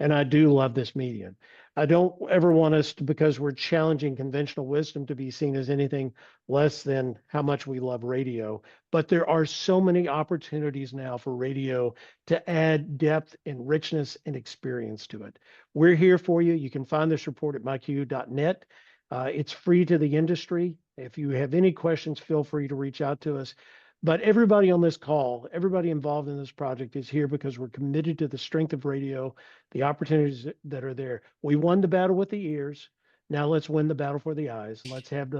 And I do love this medium. I don't ever want us to, because we're challenging conventional wisdom, to be seen as anything less than how much we love radio. But there are so many opportunities now for radio to add depth and richness and experience to it. We're here for you. You can find this report at myq.net. It's free to the industry. If you have any questions, feel free to reach out to us. But everybody on this call, everybody involved in this project is here because we're committed to the strength of radio, the opportunities that are there. We won the battle with the ears. Now let's win the battle for the eyes. And let's have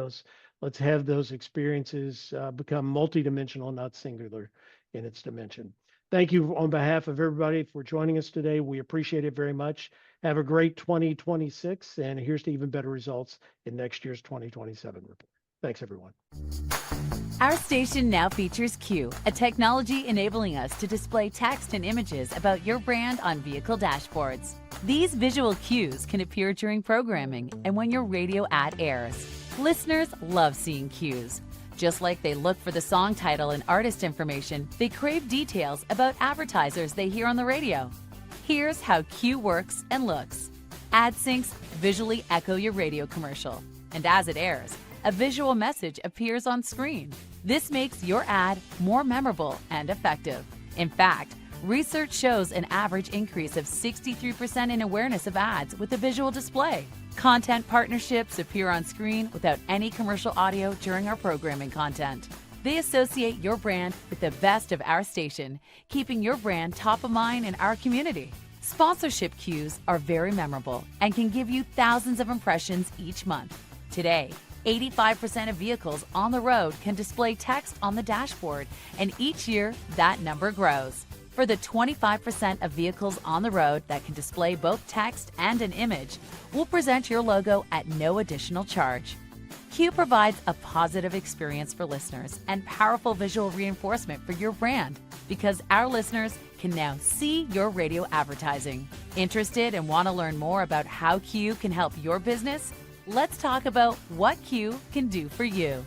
those experiences become multidimensional, not singular in its dimension. Thank you on behalf of everybody for joining us today. We appreciate it very much. Have a great 2026, and here's to even better results in next year's 2027 report. Thanks, everyone. Our station now features Q, a technology enabling us to display text and images about your brand on vehicle dashboards. These visual cues can appear during programming and when your radio ad airs. Listeners love seeing cues. Just like they look for the song title and artist information, they crave details about advertisers they hear on the radio. Here's how Q works and looks. Ad syncs visually echo your radio commercial, and as it airs, a visual message appears on screen. This makes your ad more memorable and effective. In fact, research shows an average increase of 63% in awareness of ads with a visual display. Content partnerships appear on screen without any commercial audio during our programming content. They associate your brand with the best of our station, keeping your brand top of mind in our community. Sponsorship cues are very memorable and can give you thousands of impressions each month. Today, 85% of vehicles on the road can display text on the dashboard, and each year that number grows. For the 25% of vehicles on the road that can display both text and an image, we'll present your logo at no additional charge. Q provides a positive experience for listeners and powerful visual reinforcement for your brand because our listeners can now see your radio advertising. Interested and want to learn more about how Q can help your business? Let's talk about what Q can do for you.